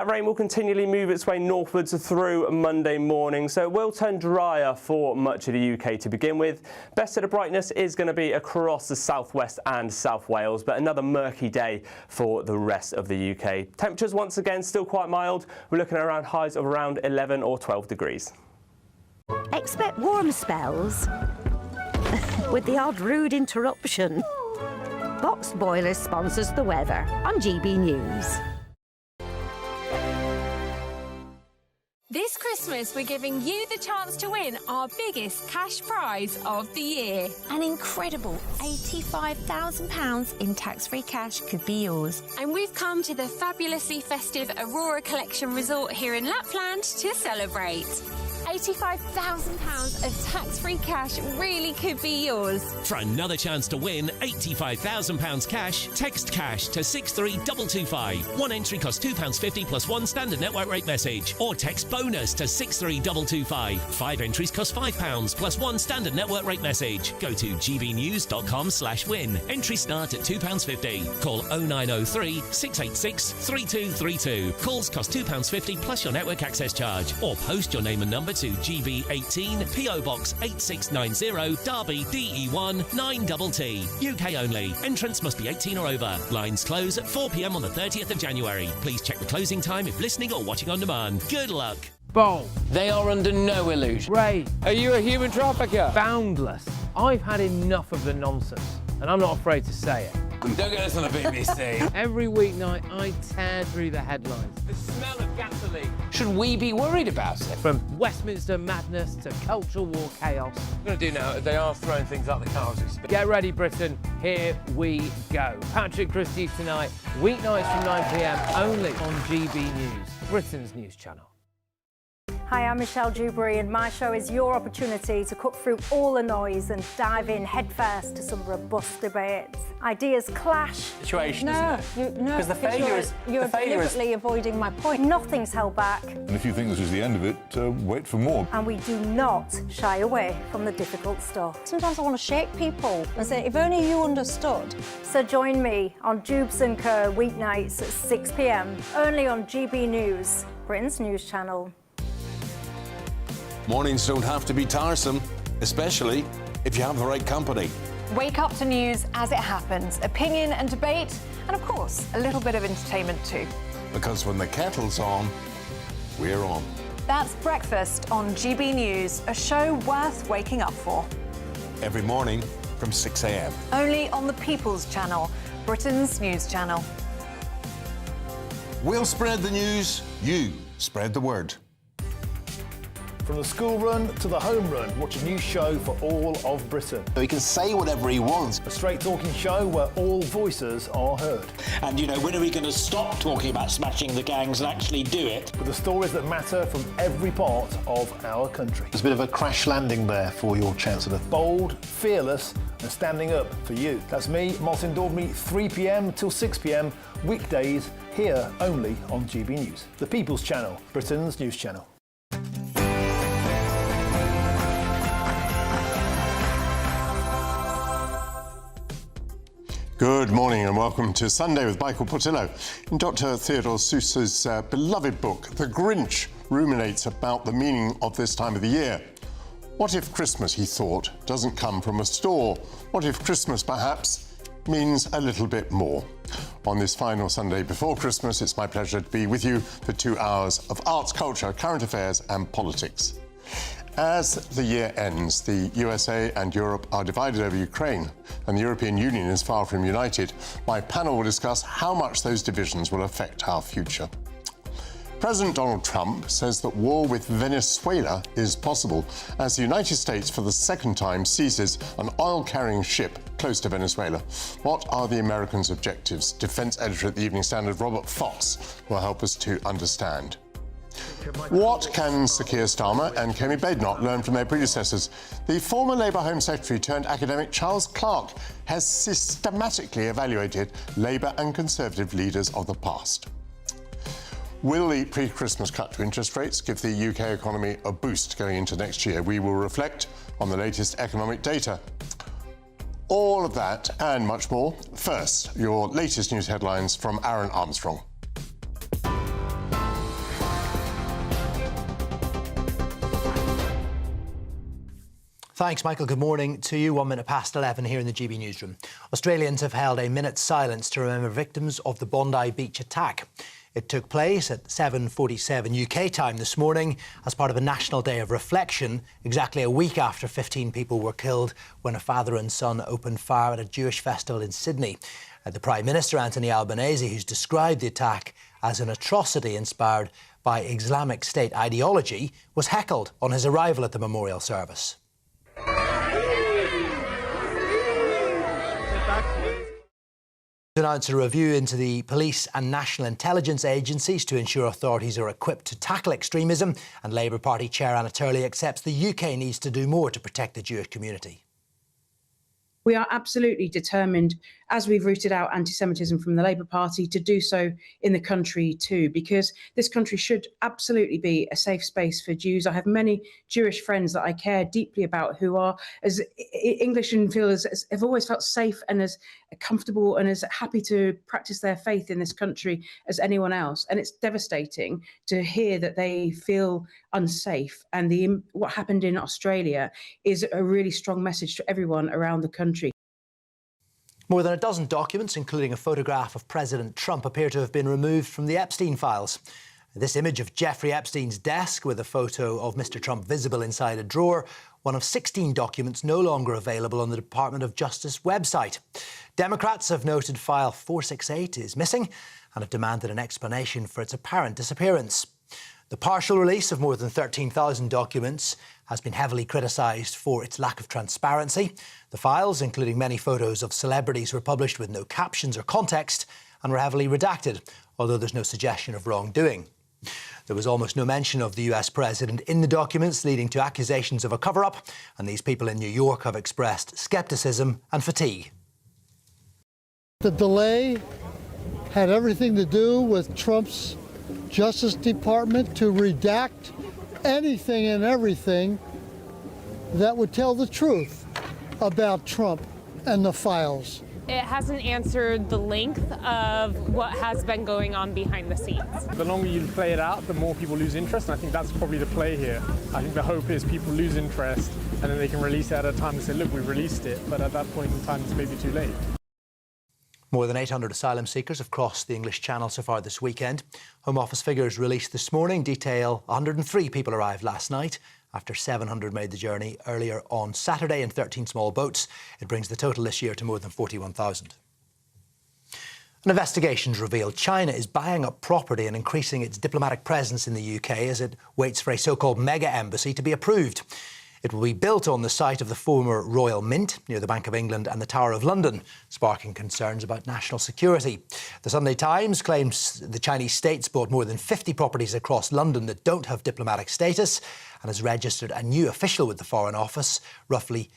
That rain will continually move its way northwards through Monday morning, so it will turn drier for much of the UK to begin with. Best of the brightness is going to be across the southwest and South Wales, but another murky day for the rest of the UK. Temperatures once again still quite mild. We're looking at around highs of around 11 or 12 degrees. Expect warm spells with the odd rude interruption. Boxed Boilers sponsors the weather on GB News. This Christmas, we're giving you the chance to win our biggest cash prize of the year. An incredible £85,000 in tax-free cash could be yours. And we've come to the fabulously festive Aurora Collection Resort here in Lapland to celebrate. £85,000 of tax-free cash really could be yours. For another chance to win £85,000 cash, text cash to 63225. One entry costs £2.50 plus one standard network rate message. Or text bonus to 63225. 5 entries cost £5 plus one standard network rate message. Go to gbnews.com/win. Entry start at £2.50. Call 0903 686 3232. Calls cost £2.50 plus your network access charge. Or post your name and number to GB18 PO Box 8690 Derby DE1 9TT. UK only. Entrance must be 18 or over. Lines close at 4 p.m. on the 30th of January. Please check the closing time if listening or watching on demand. Good luck. Bold. They are under no illusion. Ray. Are you a human trafficker? Boundless. I've had enough of the nonsense, and I'm not afraid to say it. Don't get us on the BBC. Every weeknight, I tear through the headlines. The smell of gasoline. Should we be worried about it? From Westminster madness to cultural war chaos. What I'm going to do now is they are throwing things out the car as we speak. Get ready, Britain. Here we go. Patrick Christie tonight, weeknights from 9 p.m. only on GB News, Britain's news channel. Hi, I'm Michelle Dewberry, and my show is your opportunity to cut through all the noise and dive in headfirst to some robust debates. Ideas clash. Situation, isn't it? No, because the failure is you're deliberately avoiding my point. Nothing's held back. And if you think this is the end of it, wait for more. And we do not shy away from the difficult stuff. Sometimes I want to shake people and say, if only you understood. So join me on Jubes & Kerr weeknights at 6 p.m. only on GB News, Britain's news channel. Mornings don't have to be tiresome, especially if you have the right company. Wake up to news as it happens, opinion and debate, and of course, a little bit of entertainment too. Because when the kettle's on, we're on. That's Breakfast on GB News, a show worth waking up for. Every morning from 6 a.m. Only on the People's Channel, Britain's news channel. We'll spread the news, you spread the word. From the school run to the home run, watch a new show for all of Britain. So he can say whatever he wants. A straight talking show where all voices are heard. And, you know, when are we going to stop talking about smashing the gangs and actually do it? With the stories that matter from every part of our country. There's a bit of a crash landing there for your Chancellor. Bold, fearless and standing up for you. That's me, Martin Daubney, 3 p.m. till 6 p.m. weekdays, here only on GB News. The People's Channel, Britain's news channel. Good morning and welcome to Sunday with Michael Portillo. In Dr. Theodore Seuss's beloved book, The Grinch ruminates about the meaning of this time of the year. What if Christmas, he thought, doesn't come from a store? What if Christmas, perhaps, means a little bit more? On this final Sunday before Christmas, it's my pleasure to be with you for 2 hours of arts, culture, current affairs and politics. As the year ends, the USA and Europe are divided over Ukraine, and the European Union is far from united. My panel will discuss how much those divisions will affect our future. President Donald Trump says that war with Venezuela is possible as the United States, for the second time, seizes an oil-carrying ship close to Venezuela. What are the Americans' objectives? Defense editor at the Evening Standard, Robert Fox, will help us to understand. What can Sir Keir Starmer and Kemi Badenoch learn from their predecessors? The former Labour Home Secretary turned academic Charles Clarke has systematically evaluated Labour and Conservative leaders of the past. Will the pre-Christmas cut to interest rates give the UK economy a boost going into next year? We will reflect on the latest economic data. All of that and much more. First, your latest news headlines from Aaron Armstrong. Thanks, Michael. Good morning to you. 11:01 here in the GB newsroom. Australians have held a minute's silence to remember victims of the Bondi Beach attack. It took place at 7:47 UK time this morning as part of a national day of reflection, exactly a week after 15 people were killed when a father and son opened fire at a Jewish festival in Sydney. The Prime Minister, Anthony Albanese, who's described the attack as an atrocity inspired by Islamic State ideology, was heckled on his arrival at the memorial service. To announce a review into the police and national intelligence agencies to ensure authorities are equipped to tackle extremism, and Labour Party Chair Anna Turley accepts the UK needs to do more to protect the Jewish community. We are absolutely determined, as we've rooted out anti-Semitism from the Labour Party, to do so in the country too, because this country should absolutely be a safe space for Jews. I have many Jewish friends that I care deeply about who are as English and have always felt safe and as comfortable and as happy to practice their faith in this country as anyone else. And it's devastating to hear that they feel unsafe. And what happened in Australia is a really strong message to everyone around the country. More than a dozen documents, including a photograph of President Trump, appear to have been removed from the Epstein files. This image of Jeffrey Epstein's desk with a photo of Mr. Trump visible inside a drawer, one of 16 documents no longer available on the Department of Justice website. Democrats have noted file 468 is missing and have demanded an explanation for its apparent disappearance. The partial release of more than 13,000 documents has been heavily criticised for its lack of transparency. The files, including many photos of celebrities, were published with no captions or context and were heavily redacted, although there's no suggestion of wrongdoing. There was almost no mention of the US president in the documents, leading to accusations of a cover-up, and these people in New York have expressed scepticism and fatigue. The delay had everything to do with Trump's Justice Department to redact anything and everything that would tell the truth about Trump and the files. It hasn't answered the length of what has been going on behind the scenes. The longer you play it out, the more people lose interest, and I think that's probably the play here. I think the hope is people lose interest and then they can release it at a time and say, look, we released it, but at that point in time it's maybe too late. More than 800 asylum seekers have crossed the English Channel so far this weekend. Home Office figures released this morning detail 103 people arrived last night after 700 made the journey earlier on Saturday in 13 small boats. It brings the total this year to more than 41,000. An investigation's revealed China is buying up property and increasing its diplomatic presence in the UK as it waits for a so-called mega embassy to be approved. It will be built on the site of the former Royal Mint, near the Bank of England and the Tower of London, sparking concerns about national security. The Sunday Times claims the Chinese state's bought more than 50 properties across London that don't have diplomatic status and has registered a new official with the Foreign Office, roughly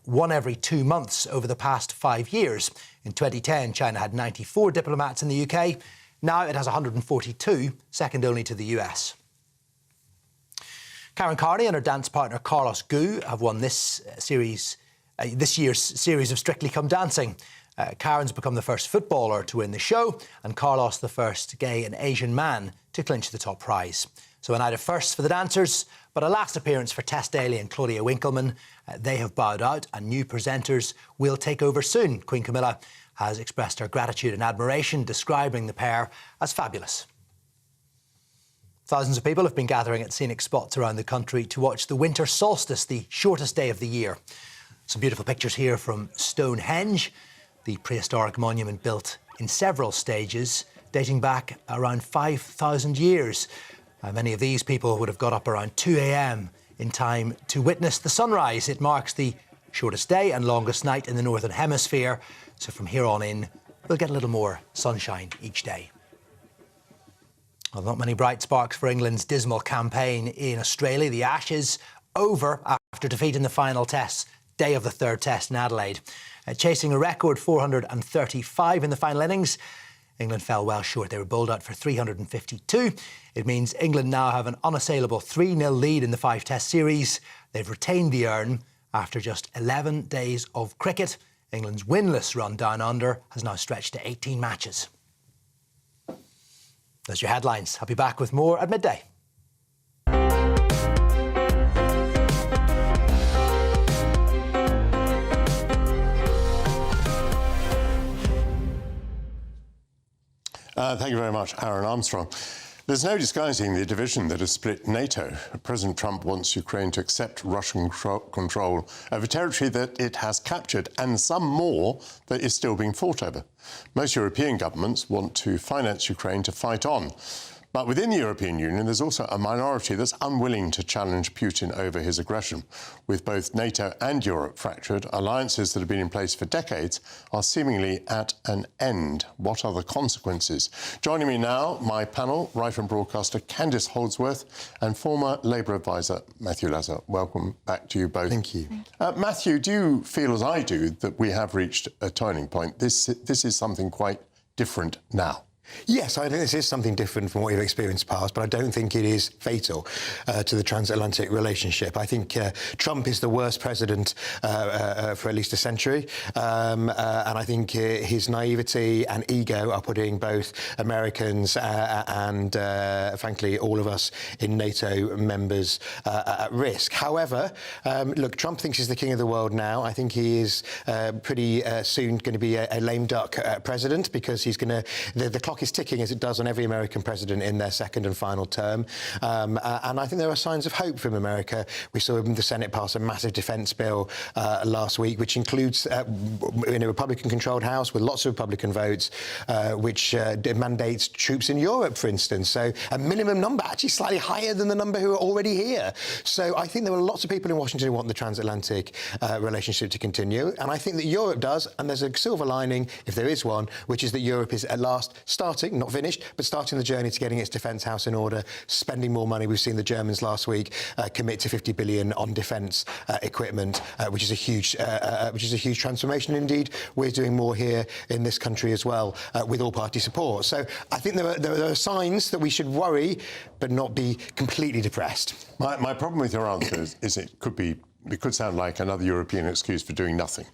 one every 2 months over the past 5 years. In 2010, China had 94 diplomats in the UK. Now it has 142, second only to the US. Karen Carney and her dance partner Carlos Gu have won this year's series of Strictly Come Dancing. Karen's become the first footballer to win the show, and Carlos the first gay and Asian man to clinch the top prize. So a night of firsts for the dancers, but a last appearance for Tess Daly and Claudia Winkleman. They have bowed out, and new presenters will take over soon. Queen Camilla has expressed her gratitude and admiration, describing the pair as fabulous. Thousands of people have been gathering at scenic spots around the country to watch the winter solstice, the shortest day of the year. Some beautiful pictures here from Stonehenge, the prehistoric monument built in several stages, dating back around 5,000 years. Many of these people would have got up around 2 a.m. in time to witness the sunrise. It marks the shortest day and longest night in the Northern Hemisphere. So from here on in, we'll get a little more sunshine each day. Well, not many bright sparks for England's dismal campaign in Australia. The Ashes over after defeat in the final test, day of the third test in Adelaide. Chasing a record 435 in the final innings, England fell well short. They were bowled out for 352. It means England now have an unassailable 3-0 lead in the 5-test series. They've retained the urn after just 11 days of cricket. England's winless run down under has now stretched to 18 matches. Those are your headlines. I'll be back with more at midday. Thank you very much, Aaron Armstrong. There's no disguising the division that has split NATO. President Trump wants Ukraine to accept Russian control over territory that it has captured and some more that is still being fought over. Most European governments want to finance Ukraine to fight on. But within the European Union, there's also a minority that's unwilling to challenge Putin over his aggression. With both NATO and Europe fractured, alliances that have been in place for decades are seemingly at an end. What are the consequences? Joining me now, my panel, writer and broadcaster Candice Holdsworth and former Labour advisor Matthew Lazar. Welcome back to you both. Thank you. Matthew, do you feel, as I do, that we have reached a turning point? This is something quite different now. Yes, I think this is something different from what we've experienced past, but I don't think it is fatal to the transatlantic relationship. I think Trump is the worst president for at least a century, and I think his naivety and ego are putting both Americans and, frankly, all of us in NATO members at risk. However, look, Trump thinks he's the king of the world now. I think he is pretty soon going to be a lame duck president, because he's going to... The clock is ticking, as it does on every American president in their second and final term. And I think there are signs of hope from America. We saw the Senate pass a massive defence bill last week, which includes, in a Republican-controlled House with lots of Republican votes, which mandates troops in Europe, for instance. So a minimum number, actually slightly higher than the number who are already here. So I think there are lots of people in Washington who want the transatlantic relationship to continue. And I think that Europe does, and there's a silver lining, if there is one, which is that Europe is at last starting, not finished, but starting the journey to getting its defence house in order, spending more money. We've seen the Germans last week commit to 50 billion on defence equipment, which is a huge transformation. Indeed, we're doing more here in this country as well, with all-party support. So I think there are signs that we should worry, but not be completely depressed. My problem with your answer is it could sound like another European excuse for doing nothing.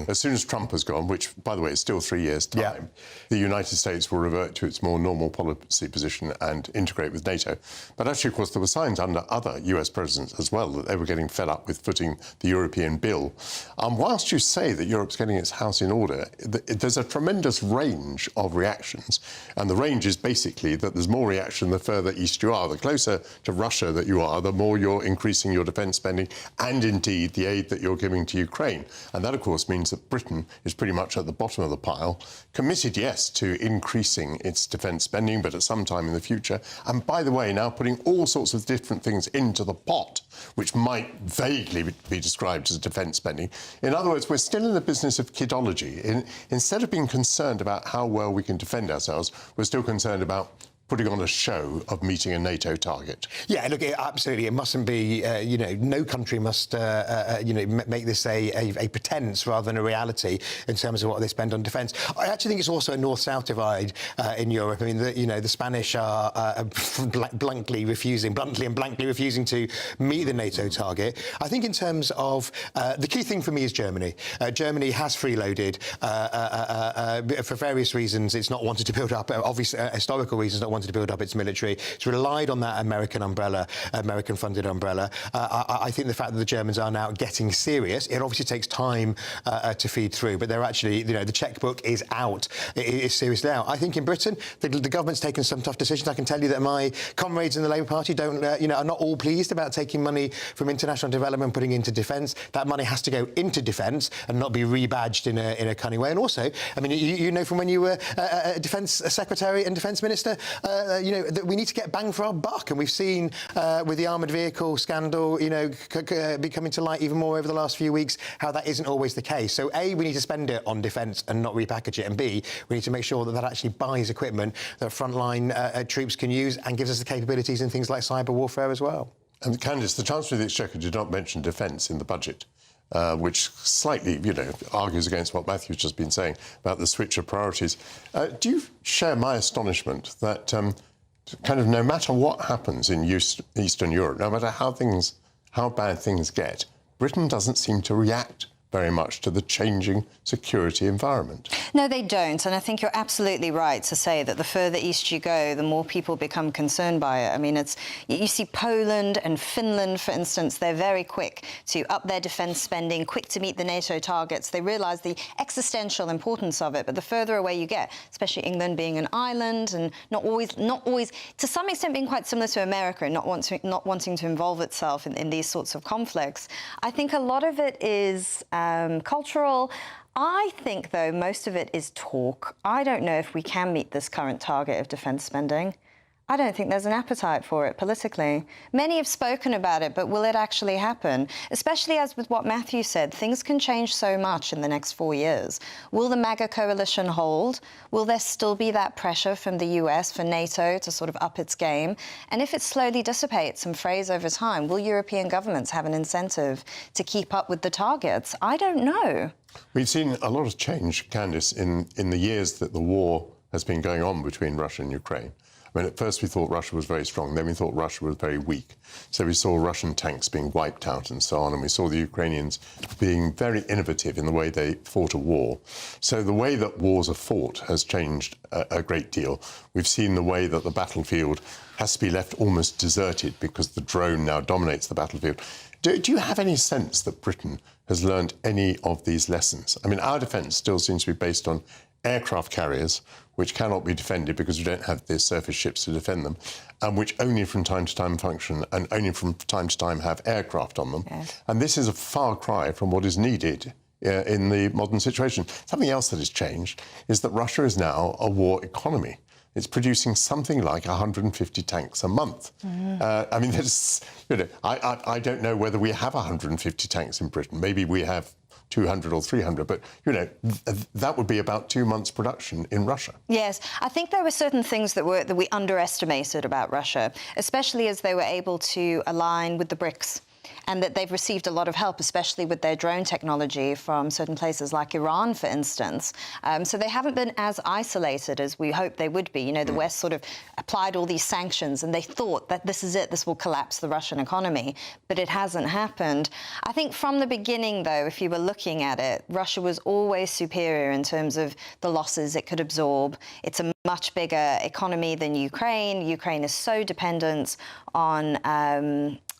As soon as Trump has gone, which, by the way, is still 3 years' time, the United States will revert to its more normal policy position and integrate with NATO. But actually, of course, there were signs under other US presidents as well that they were getting fed up with footing the European bill. Whilst you say that Europe's getting its house in order, there's a tremendous range of reactions. And the range is basically that there's more reaction the further east you are. The closer to Russia that you are, the more you're increasing your defence spending and indeed the aid that you're giving to Ukraine. And that, of course, means that Britain is pretty much at the bottom of the pile, committed, yes, to increasing its defence spending, but at some time in the future. And by the way, now putting all sorts of different things into the pot, which might vaguely be described as defence spending. In other words, we're still in the business of kidology. Instead of being concerned about how well we can defend ourselves, we're still concerned about putting on a show of meeting a NATO target. Yeah, look, absolutely. It mustn't be, no country must, make this a pretence rather than a reality in terms of what they spend on defence. I actually think it's also a north-south divide in Europe. I mean, the Spanish are bluntly and blankly refusing to meet the NATO target. I think in terms of the key thing for me is Germany. Germany has freeloaded for various reasons. It's not wanted to build up, obvious historical reasons, not wanted to build up its military. It's relied on that American-funded umbrella. I think the fact that the Germans are now getting serious, it obviously takes time to feed through, but they're actually, the chequebook is out. It is seriously out. I think in Britain, the government's taken some tough decisions. I can tell you that my comrades in the Labour Party are not all pleased about taking money from international development and putting into defence. That money has to go into defence and not be rebadged in a cunning way. And also, I mean, you know from when you were a Defence Secretary and Defence Minister, that we need to get bang for our buck. And we've seen with the armoured vehicle scandal, be coming to light even more over the last few weeks, how that isn't always the case. So A, we need to spend it on defence and not repackage it. And B, we need to make sure that that actually buys equipment that frontline troops can use and gives us the capabilities in things like cyber warfare as well. And Candice, the Chancellor of the Exchequer did not mention defence in the budget. Which slightly, argues against what Matthew's just been saying about the switch of priorities. Do you share my astonishment that kind of no matter what happens in Eastern Europe, no matter how bad things get, Britain doesn't seem to react very much to the changing security environment. No, they don't. And I think you're absolutely right to say that the further east you go, the more people become concerned by it. I mean, you see Poland and Finland, for instance, they're very quick to up their defence spending, quick to meet the NATO targets. They realise the existential importance of it. But the further away you get, especially England being an island and not always, to some extent being quite similar to America and not wanting to involve itself in these sorts of conflicts, I think a lot of it is cultural. I think, though, most of it is talk. I don't know if we can meet this current target of defence spending. I don't think there's an appetite for it politically. Many have spoken about it, but will it actually happen? Especially as with what Matthew said, things can change so much in the next 4 years. Will the MAGA coalition hold? Will there still be that pressure from the US for NATO to sort of up its game? And if it slowly dissipates and frays over time, will European governments have an incentive to keep up with the targets? I don't know. We've seen a lot of change, Candice, in the years that the war has been going on between Russia and Ukraine. I mean, at first we thought Russia was very strong, then we thought Russia was very weak. So we saw Russian tanks being wiped out and so on, and we saw the Ukrainians being very innovative in the way they fought a war. So the way that wars are fought has changed a great deal. We've seen the way that the battlefield has to be left almost deserted because the drone now dominates the battlefield. Do you have any sense that Britain has learned any of these lessons? I mean, our defence still seems to be based on aircraft carriers, which cannot be defended because we don't have the surface ships to defend them, and which only from time to time function and only from time to time have aircraft on them. Yes. And this is a far cry from what is needed in the modern situation. Something else that has changed is that Russia is now a war economy. It's producing something like 150 tanks a month. I mean, I don't know whether we have 150 tanks in Britain. Maybe we have 200 or 300, but, that would be about 2 months' production in Russia. Yes, I think there were certain things that we underestimated about Russia, especially as they were able to align with the BRICS, and that they've received a lot of help, especially with their drone technology from certain places like Iran, for instance. So they haven't been as isolated as we hoped they would be. The West sort of applied all these sanctions and they thought that this is it, this will collapse the Russian economy, but it hasn't happened. I think from the beginning, though, if you were looking at it, Russia was always superior in terms of the losses it could absorb. It's a much bigger economy than Ukraine. Ukraine is so dependent on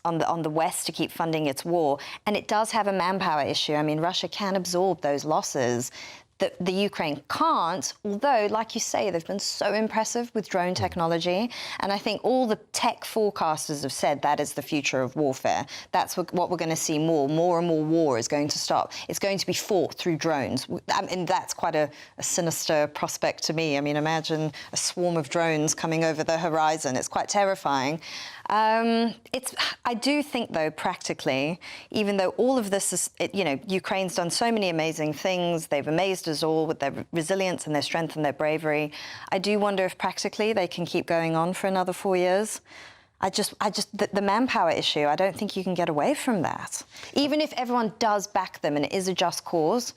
the West to keep funding its war. And it does have a manpower issue. I mean, Russia can absorb those losses that the Ukraine can't, although, like you say, they've been so impressive with drone technology. And I think all the tech forecasters have said that is the future of warfare. That's what we're going to see more. More and more war is going to stop. It's going to be fought through drones. I mean, that's quite a sinister prospect to me. I mean, imagine a swarm of drones coming over the horizon. It's quite terrifying. I do think, though, practically, even though all of this is, Ukraine's done so many amazing things, they've amazed us all with their resilience and their strength and their bravery. I do wonder if practically they can keep going on for another 4 years. The manpower issue, I don't think you can get away from that. Even if everyone does back them and it is a just cause,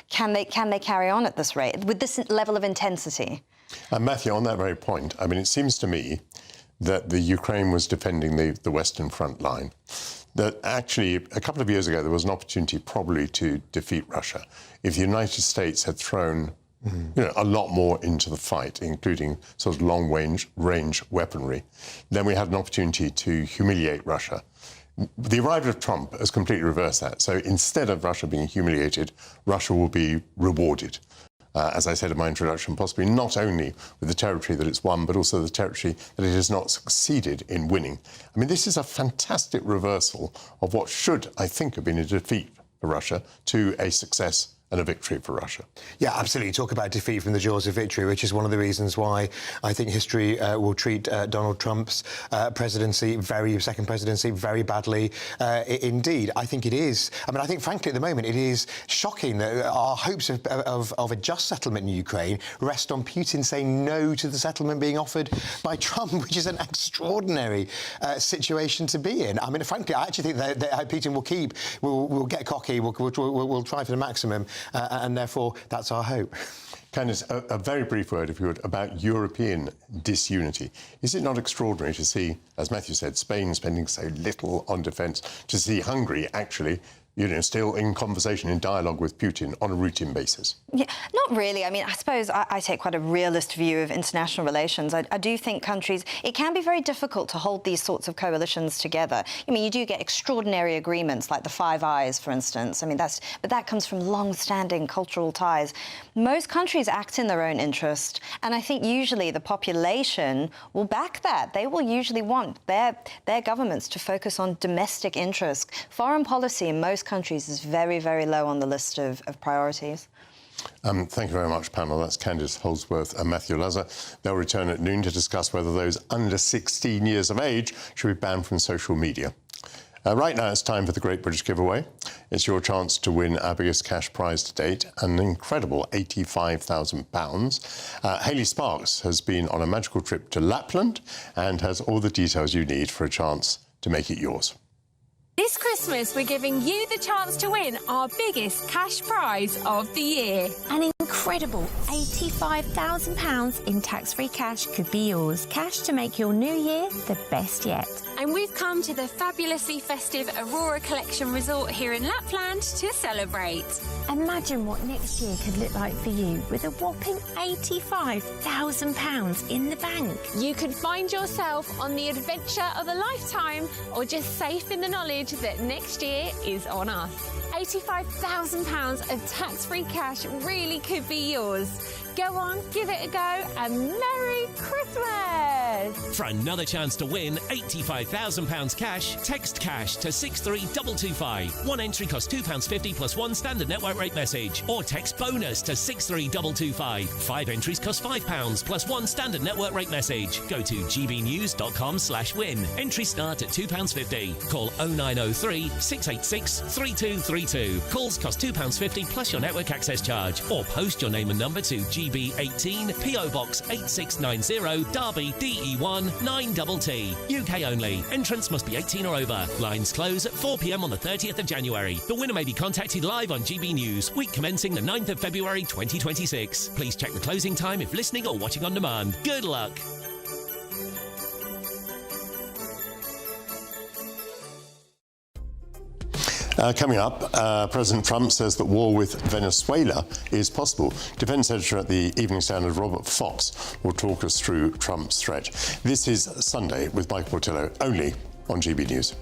can they carry on at this rate, with this level of intensity? Matthew, on that very point, I mean, it seems to me that the Ukraine was defending the Western front line. That actually, a couple of years ago, there was an opportunity probably to defeat Russia if the United States had thrown a lot more into the fight, including sort of long-range weaponry. Then we had an opportunity to humiliate Russia. The arrival of Trump has completely reversed that. So instead of Russia being humiliated, Russia will be rewarded. As I said in my introduction, possibly not only with the territory that it's won, but also the territory that it has not succeeded in winning. I mean, this is a fantastic reversal of what should, I think, have been a defeat for Russia to a success and a victory for Russia. Yeah, absolutely. Talk about defeat from the jaws of victory, which is one of the reasons why I think history will treat Donald Trump's second presidency very badly indeed. I think it is. I mean, I think, frankly, at the moment, it is shocking that our hopes of a just settlement in Ukraine rest on Putin saying no to the settlement being offered by Trump, which is an extraordinary situation to be in. I mean, frankly, I actually think that Putin will get cocky, we'll try for the maximum. And therefore, that's our hope. Candice, a very brief word, if you would, about European disunity. Is it not extraordinary to see, as Matthew said, Spain spending so little on defence, to see Hungary actually still in conversation, in dialogue with Putin on a routine basis? Yeah, not really. I mean, I suppose I take quite a realist view of international relations. I do think countries, it can be very difficult to hold these sorts of coalitions together. I mean, you do get extraordinary agreements, like the Five Eyes, for instance. I mean, but that comes from long-standing cultural ties. Most countries act in their own interest, and I think usually the population will back that. They will usually want their governments to focus on domestic interests. Foreign policy in most countries is very, very low on the list of priorities. Thank you very much, panel. That's Candice Holdsworth and Matthew Lazar. They'll return at noon to discuss whether those under 16 years of age should be banned from social media. Right now, it's time for the Great British Giveaway. It's your chance to win our biggest cash prize to date, an incredible £85,000. Hayley Sparks has been on a magical trip to Lapland and has all the details you need for a chance to make it yours. This Christmas, we're giving you the chance to win our biggest cash prize of the year. An incredible £85,000 in tax-free cash could be yours. Cash to make your new year the best yet. And we've come to the fabulously festive Aurora Collection Resort here in Lapland to celebrate. Imagine what next year could look like for you with a whopping £85,000 in the bank. You could find yourself on the adventure of a lifetime or just safe in the knowledge that next year is on us. £85,000 of tax-free cash really could be yours. Go on, give it a go, and Merry Christmas! For another chance to win £85,000 cash, text cash to 63225. One entry costs £2.50 plus one standard network rate message. Or text bonus to 63225. 5 entries cost £5 plus one standard network rate message. Go to gbnews.com/win. Entries start at £2.50. Call 0903 686 3232. Calls cost £2.50 plus your network access charge. Or post your name and number to GB18 PO Box 8690 Derby DE1 9TT. UK only. Entrance must be 18 or over. Lines close at 4 p.m. on the 30th of January. The winner may be contacted live on GB News, week commencing the 9th of February 2026. Please check the closing time if listening or watching on demand. Good luck. Coming up, President Trump says that war with Venezuela is possible. Defence editor at the Evening Standard, Robert Fox, will talk us through Trump's threat. This is Sunday with Michael Portillo, only on GB News.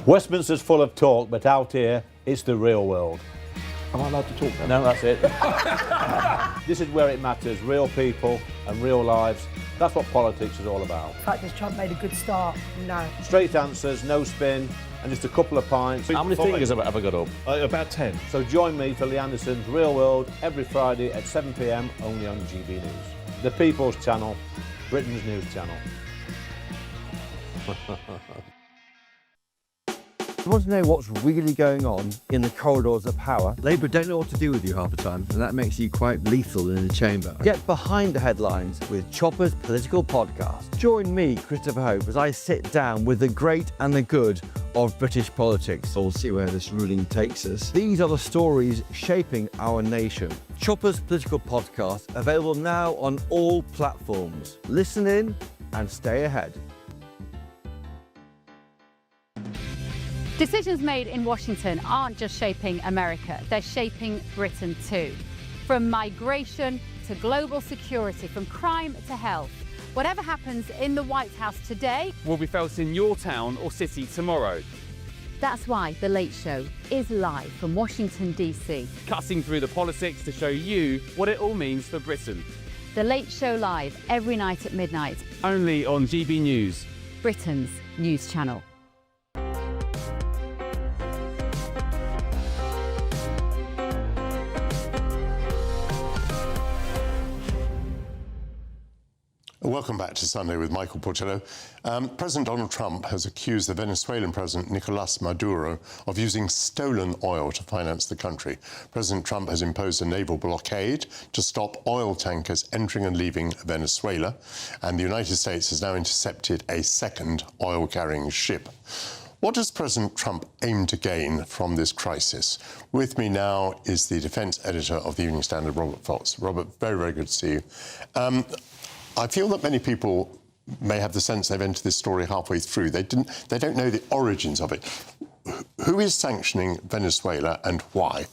Westminster's full of talk, but out here, it's the real world. Am I allowed to talk now? No, that's it. This is where it matters, real people and real lives. That's what politics is all about. In fact, has Trump made a good start? No. Straight answers, no spin, and just a couple of pints. How many fingers have I got up? About 10. So join me for Lee Anderson's Real World every Friday at 7 p.m. only on GB News. The People's Channel, Britain's news channel. You want to know what's really going on in the corridors of power? Labour don't know what to do with you half the time, and that makes you quite lethal in the chamber. Get behind the headlines with Chopper's Political Podcast. Join me, Christopher Hope, as I sit down with the great and the good of British politics. We'll see where this ruling takes us. These are the stories shaping our nation. Chopper's Political Podcast, available now on all platforms. Listen in and stay ahead. Decisions made in Washington aren't just shaping America, they're shaping Britain too. From migration to global security, from crime to health. Whatever happens in the White House today will be felt in your town or city tomorrow. That's why The Late Show is live from Washington, D.C. Cutting through the politics to show you what it all means for Britain. The Late Show live every night at midnight. Only on GB News, Britain's news channel. Welcome back to Sunday with Michael Portillo. President Donald Trump has accused the Venezuelan President Nicolas Maduro of using stolen oil to finance the country. President Trump has imposed a naval blockade to stop oil tankers entering and leaving Venezuela, and the United States has now intercepted a second oil-carrying ship. What does President Trump aim to gain from this crisis? With me now is the defence editor of the Evening Standard, Robert Fox. Robert, very, very good to see you. I feel that many people may have the sense they've entered this story halfway through. They don't know the origins of it. Who is sanctioning Venezuela and why?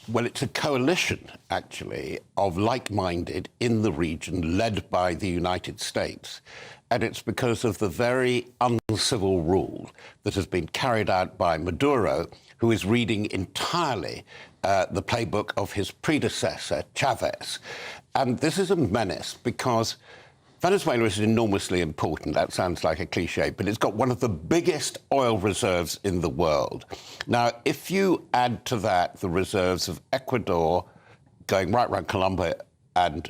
Well, it's a coalition, actually, of like-minded in the region led by the United States. And it's because of the very uncivil rule that has been carried out by Maduro, who is reading entirely the playbook of his predecessor, Chavez. And this is a menace because Venezuela is enormously important. That sounds like a cliche, but it's got one of the biggest oil reserves in the world. Now, if you add to that the reserves of Ecuador going right around Colombia and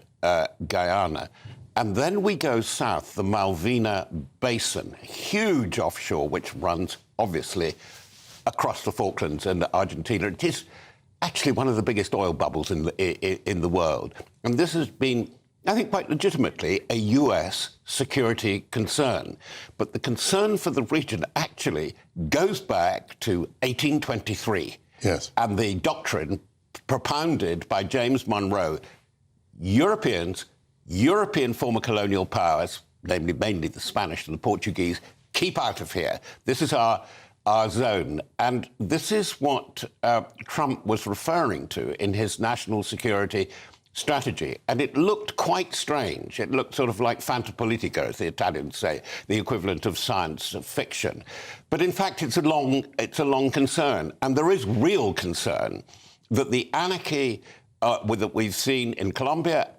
Guyana, and then we go south, the Malvina Basin, huge offshore, which runs, obviously, across the Falklands and Argentina. It is actually one of the biggest oil bubbles in the world. And this has been, I think, quite legitimately a US security concern. But the concern for the region actually goes back to 1823. Yes. And the doctrine propounded by James Monroe, Europeans, European former colonial powers, namely mainly the Spanish and the Portuguese, keep out of here. This is our zone. And this is what Trump was referring to in his national security strategy. And it looked quite strange. It looked sort of like fantapolitica, as the Italians say, the equivalent of science fiction. But in fact, it's a long concern. And there is real concern that the anarchy that we've seen in Colombia,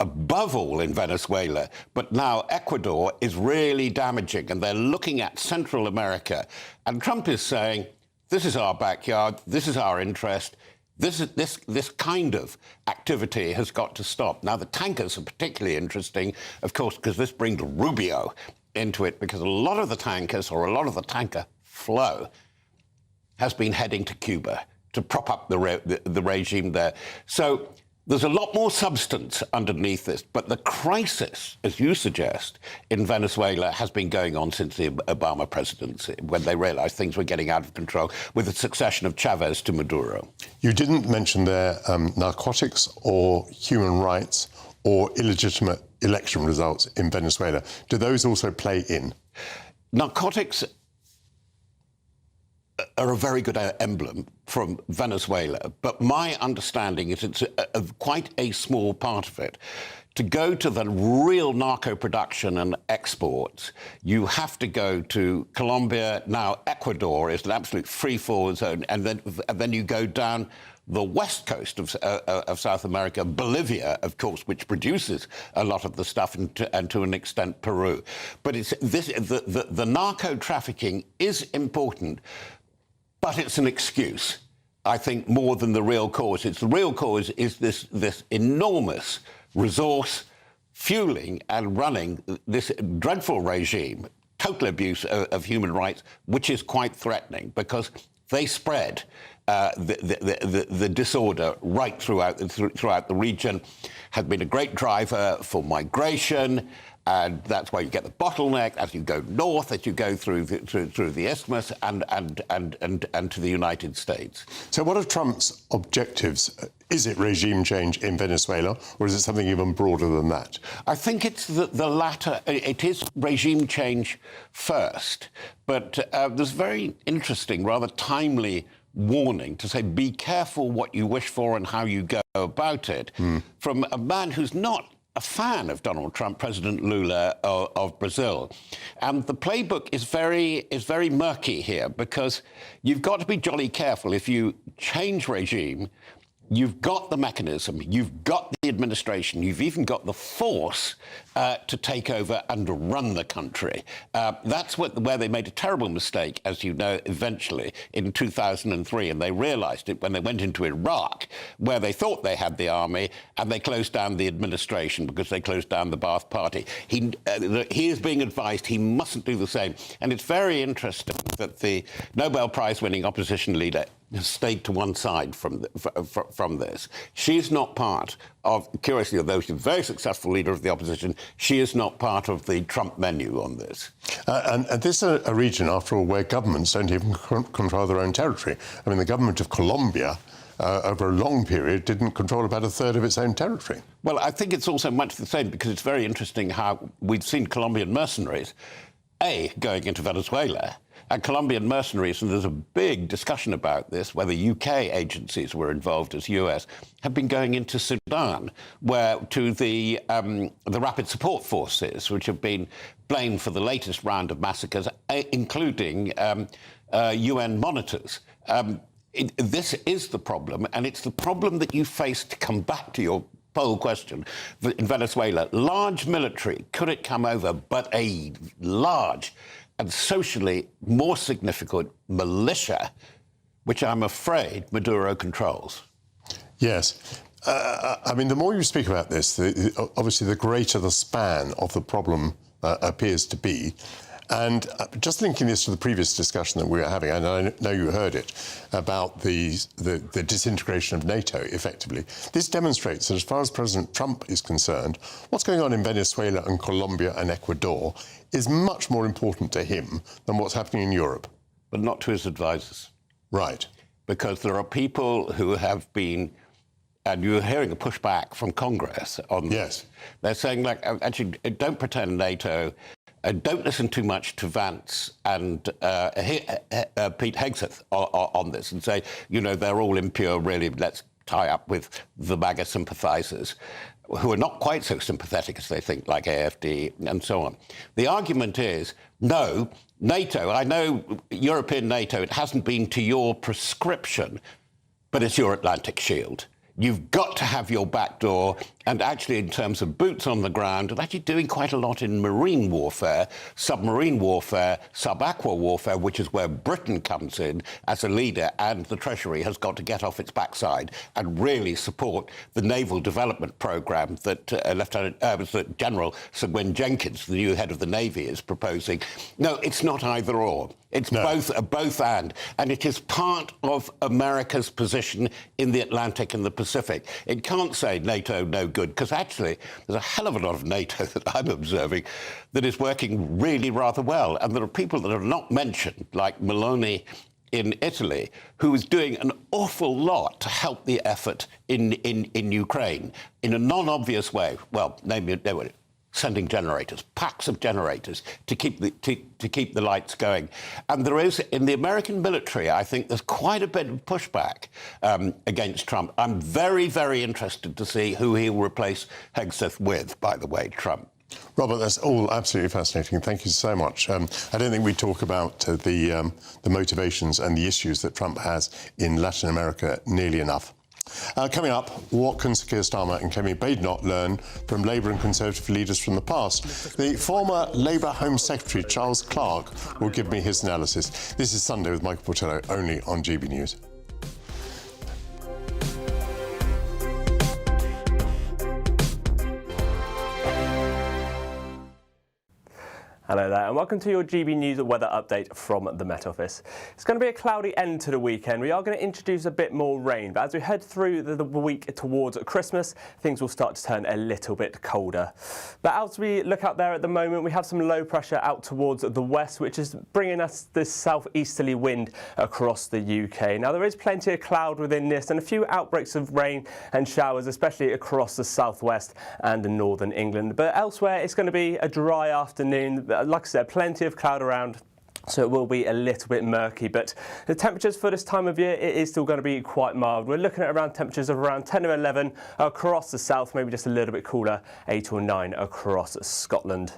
above all in Venezuela, but now Ecuador, is really damaging, and they're looking at Central America. And Trump is saying, this is our backyard, this is our interest, this kind of activity has got to stop. Now, the tankers are particularly interesting, of course, because this brings Rubio into it, because a lot of the tankers, or a lot of the tanker flow, has been heading to Cuba to prop up the regime there. So there's a lot more substance underneath this, but the crisis, as you suggest, in Venezuela has been going on since the Obama presidency, when they realized things were getting out of control with the succession of Chavez to Maduro. You didn't mention there narcotics or human rights or illegitimate election results in Venezuela. Do those also play in? Narcotics are a very good emblem from Venezuela, but my understanding is it's quite a small part of it. To go to the real narco production and exports, you have to go to Colombia. Now, Ecuador is an absolute free-fall zone, and then you go down the west coast of South America, Bolivia, of course, which produces a lot of the stuff, and to an extent Peru. But the narco trafficking is important, but it's an excuse, I think, more than the real cause. The real cause is this enormous resource fueling and running this dreadful regime, total abuse of human rights, which is quite threatening because they spread the disorder right throughout the region, has been a great driver for migration, and that's why you get the bottleneck as you go north, as you go through the isthmus and to the United States. So what are Trump's objectives? Is it regime change in Venezuela, or is it something even broader than that? I think it's the latter. It is regime change first, but there's a very interesting, rather timely warning to say, be careful what you wish for and how you go about it, from a man who's not a fan of Donald Trump, President Lula of Brazil. And the playbook is very murky here, because you've got to be jolly careful. If you change regime, you've got the mechanism, you've got the administration, you've even got the force to take over and run the country. That's where they made a terrible mistake, as you know, eventually in 2003, and they realized it when they went into Iraq, where they thought they had the army, and they closed down the administration because they closed down the Ba'ath Party. He is being advised he mustn't do the same. And it's very interesting that the Nobel Prize-winning opposition leader has stayed to one side from this. She's not part of, curiously, although she's a very successful leader of the opposition, she is not part of the Trump menu on this. And this is a region, after all, where governments don't even control their own territory. I mean, the government of Colombia, over a long period, didn't control about a third of its own territory. Well, I think it's also much the same, because it's very interesting how we've seen Colombian mercenaries, going into Venezuela, and Colombian mercenaries, and there's a big discussion about this, whether UK agencies were involved as US, have been going into Sudan, where to the Rapid Support Forces, which have been blamed for the latest round of massacres, including UN monitors. This is the problem, and it's the problem that you face, to come back to your poll question, in Venezuela. Large military, could it come over, but a large and socially more significant militia, which I'm afraid Maduro controls. Yes. I mean, the more you speak about this, obviously the greater the span of the problem appears to be. And just linking this to the previous discussion that we were having, and I know you heard it, about the disintegration of NATO, effectively. This demonstrates that as far as President Trump is concerned, what's going on in Venezuela and Colombia and Ecuador is much more important to him than what's happening in Europe. But not to his advisors. Right. Because there are people who have been, and you're hearing a pushback from Congress on this. Yes. They're saying, like, actually, don't pretend NATO. Don't listen too much to Vance and Pete Hegseth on this, and say, you know, they're all impure, really, let's tie up with the MAGA sympathisers, who are not quite so sympathetic as they think, like AfD and so on. The argument is, no, NATO, I know European NATO, it hasn't been to your prescription, but it's your Atlantic shield. You've got to have your back door, and actually in terms of boots on the ground, and actually doing quite a lot in marine warfare, submarine warfare, sub-aqua warfare, which is where Britain comes in as a leader, and the Treasury has got to get off its backside and really support the naval development programme that that General Sir Gwyn Jenkins, the new head of the Navy, is proposing. No, it's not either or. It's both and it is part of America's position in the Atlantic and the Pacific. It can't say NATO no good, because actually there's a hell of a lot of NATO that I'm observing that is working really rather well. And there are people that are not mentioned, like Meloni in Italy, who is doing an awful lot to help the effort in Ukraine in a non-obvious way. Well, namely, sending generators, packs of generators, to keep the lights going. And there is, in the American military, I think there's quite a bit of pushback against Trump. I'm very, very interested to see who he'll replace Hegseth with, by the way, Trump. Robert, that's all absolutely fascinating. Thank you so much. I don't think we talk about the motivations and the issues that Trump has in Latin America nearly enough. Coming up, what can Sir Keir Starmer and Kemi Badenoch learn from Labour and Conservative leaders from the past? The former Labour Home Secretary, Charles Clarke, will give me his analysis. This is Sunday with Michael Portillo, only on GB News. Hello there and welcome to your GB News weather update from the Met Office. It's going to be a cloudy end to the weekend. We are going to introduce a bit more rain, but as we head through the week towards Christmas, things will start to turn a little bit colder. But as we look out there at the moment, we have some low pressure out towards the west, which is bringing us this southeasterly wind across the UK. Now there is plenty of cloud within this and a few outbreaks of rain and showers, especially across the southwest and northern England. But elsewhere, it's going to be a dry afternoon. Like I said, plenty of cloud around, so it will be a little bit murky, but the temperatures for this time of year, it is still going to be quite mild. We're looking at around temperatures of around 10 or 11 across the south, maybe just a little bit cooler, 8 or 9 across Scotland.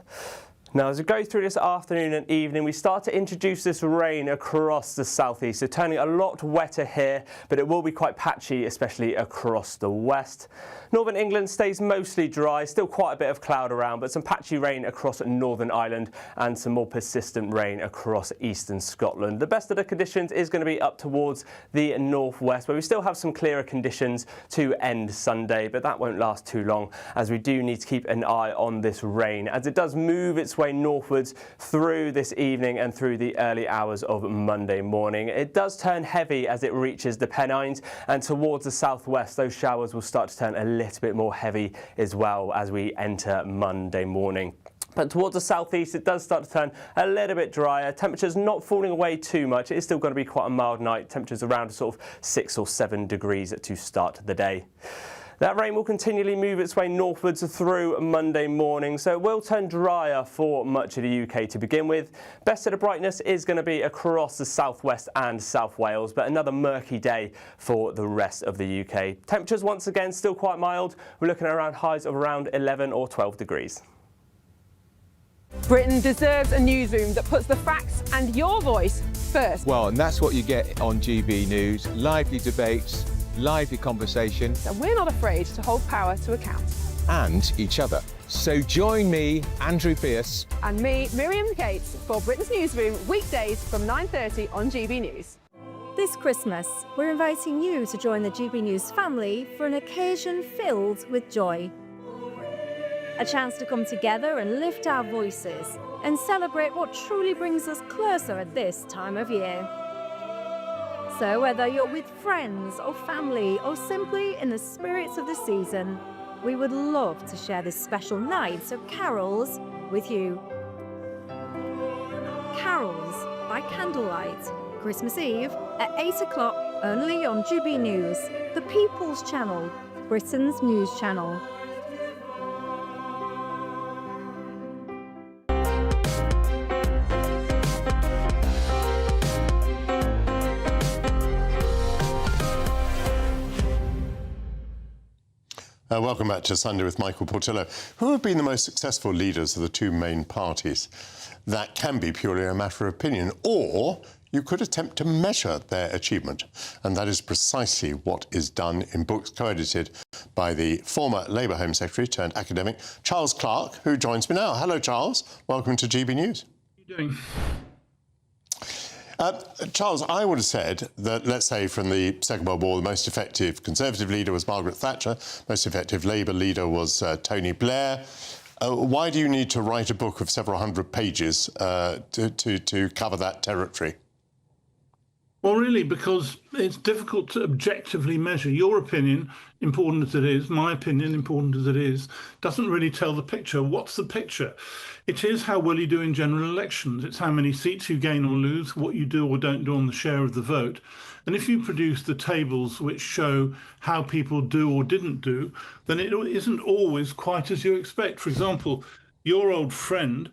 Now, as we go through this afternoon and evening, we start to introduce this rain across the southeast, so turning a lot wetter here, but it will be quite patchy, especially across the west. Northern England stays mostly dry, still quite a bit of cloud around, but some patchy rain across Northern Ireland and some more persistent rain across eastern Scotland. The best of the conditions is going to be up towards the northwest, where we still have some clearer conditions to end Sunday, but that won't last too long, as we do need to keep an eye on this rain, as it does move its way northwards through this evening and through the early hours of Monday morning. It does turn heavy as it reaches the Pennines, and towards the southwest those showers will start to turn a little bit more heavy as well as we enter Monday morning. But towards the southeast, it does start to turn a little bit drier. Temperatures not falling away too much. It is still going to be quite a mild night. Temperatures around sort of 6 or 7 degrees to start the day. That rain will continually move its way northwards through Monday morning, so it will turn drier for much of the UK to begin with. Best of the brightness is going to be across the southwest and South Wales, but another murky day for the rest of the UK. Temperatures once again still quite mild. We're looking at around highs of around 11 or 12 degrees. Britain deserves a newsroom that puts the facts and your voice first. Well, and that's what you get on GB News. Lively debates, lively conversation. And we're not afraid to hold power to account. And each other. So join me, Andrew Pierce. And me, Miriam Cates, for Britain's Newsroom, weekdays from 9:30 on GB News. This Christmas, we're inviting you to join the GB News family for an occasion filled with joy. A chance to come together and lift our voices and celebrate what truly brings us closer at this time of year. So whether you're with friends or family or simply in the spirits of the season, we would love to share this special night of carols with you. Carols by candlelight, Christmas Eve at 8 o'clock only on GB News, the People's Channel, Britain's news channel. Welcome back to Sunday with Michael Portillo. Who have been the most successful leaders of the two main parties? That can be purely a matter of opinion, or you could attempt to measure their achievement. And that is precisely what is done in books co-edited by the former Labour Home Secretary turned academic, Charles Clarke, who joins me now. Hello, Charles. Welcome to GB News. How are you doing? Charles, I would have said that, let's say, from the Second World War, the most effective Conservative leader was Margaret Thatcher, most effective Labour leader was Tony Blair. Why do you need to write a book of several hundred pages to cover that territory? Well, really, because it's difficult to objectively measure. Your opinion, important as it is, my opinion, important as it is, doesn't really tell the picture. What's the picture? It is how well you do in general elections. It's how many seats you gain or lose, what you do or don't do on the share of the vote. And if you produce the tables which show how people do or didn't do, then it isn't always quite as you expect. For example, your old friend,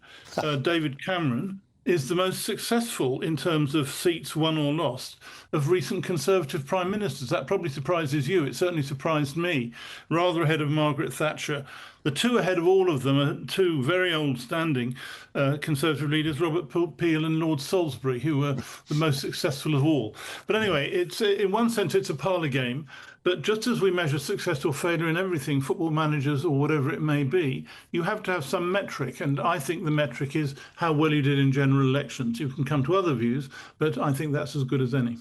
David Cameron, is the most successful in terms of seats won or lost of recent Conservative prime ministers. That probably surprises you. It certainly surprised me, rather ahead of Margaret Thatcher. The two ahead of all of them are two very old-standing Conservative leaders, Robert Peel and Lord Salisbury, who were the most successful of all. But anyway, it's in one sense, it's a parlour game. But just as we measure success or failure in everything, football managers or whatever it may be, you have to have some metric. And I think the metric is how well you did in general elections. You can come to other views, but I think that's as good as any.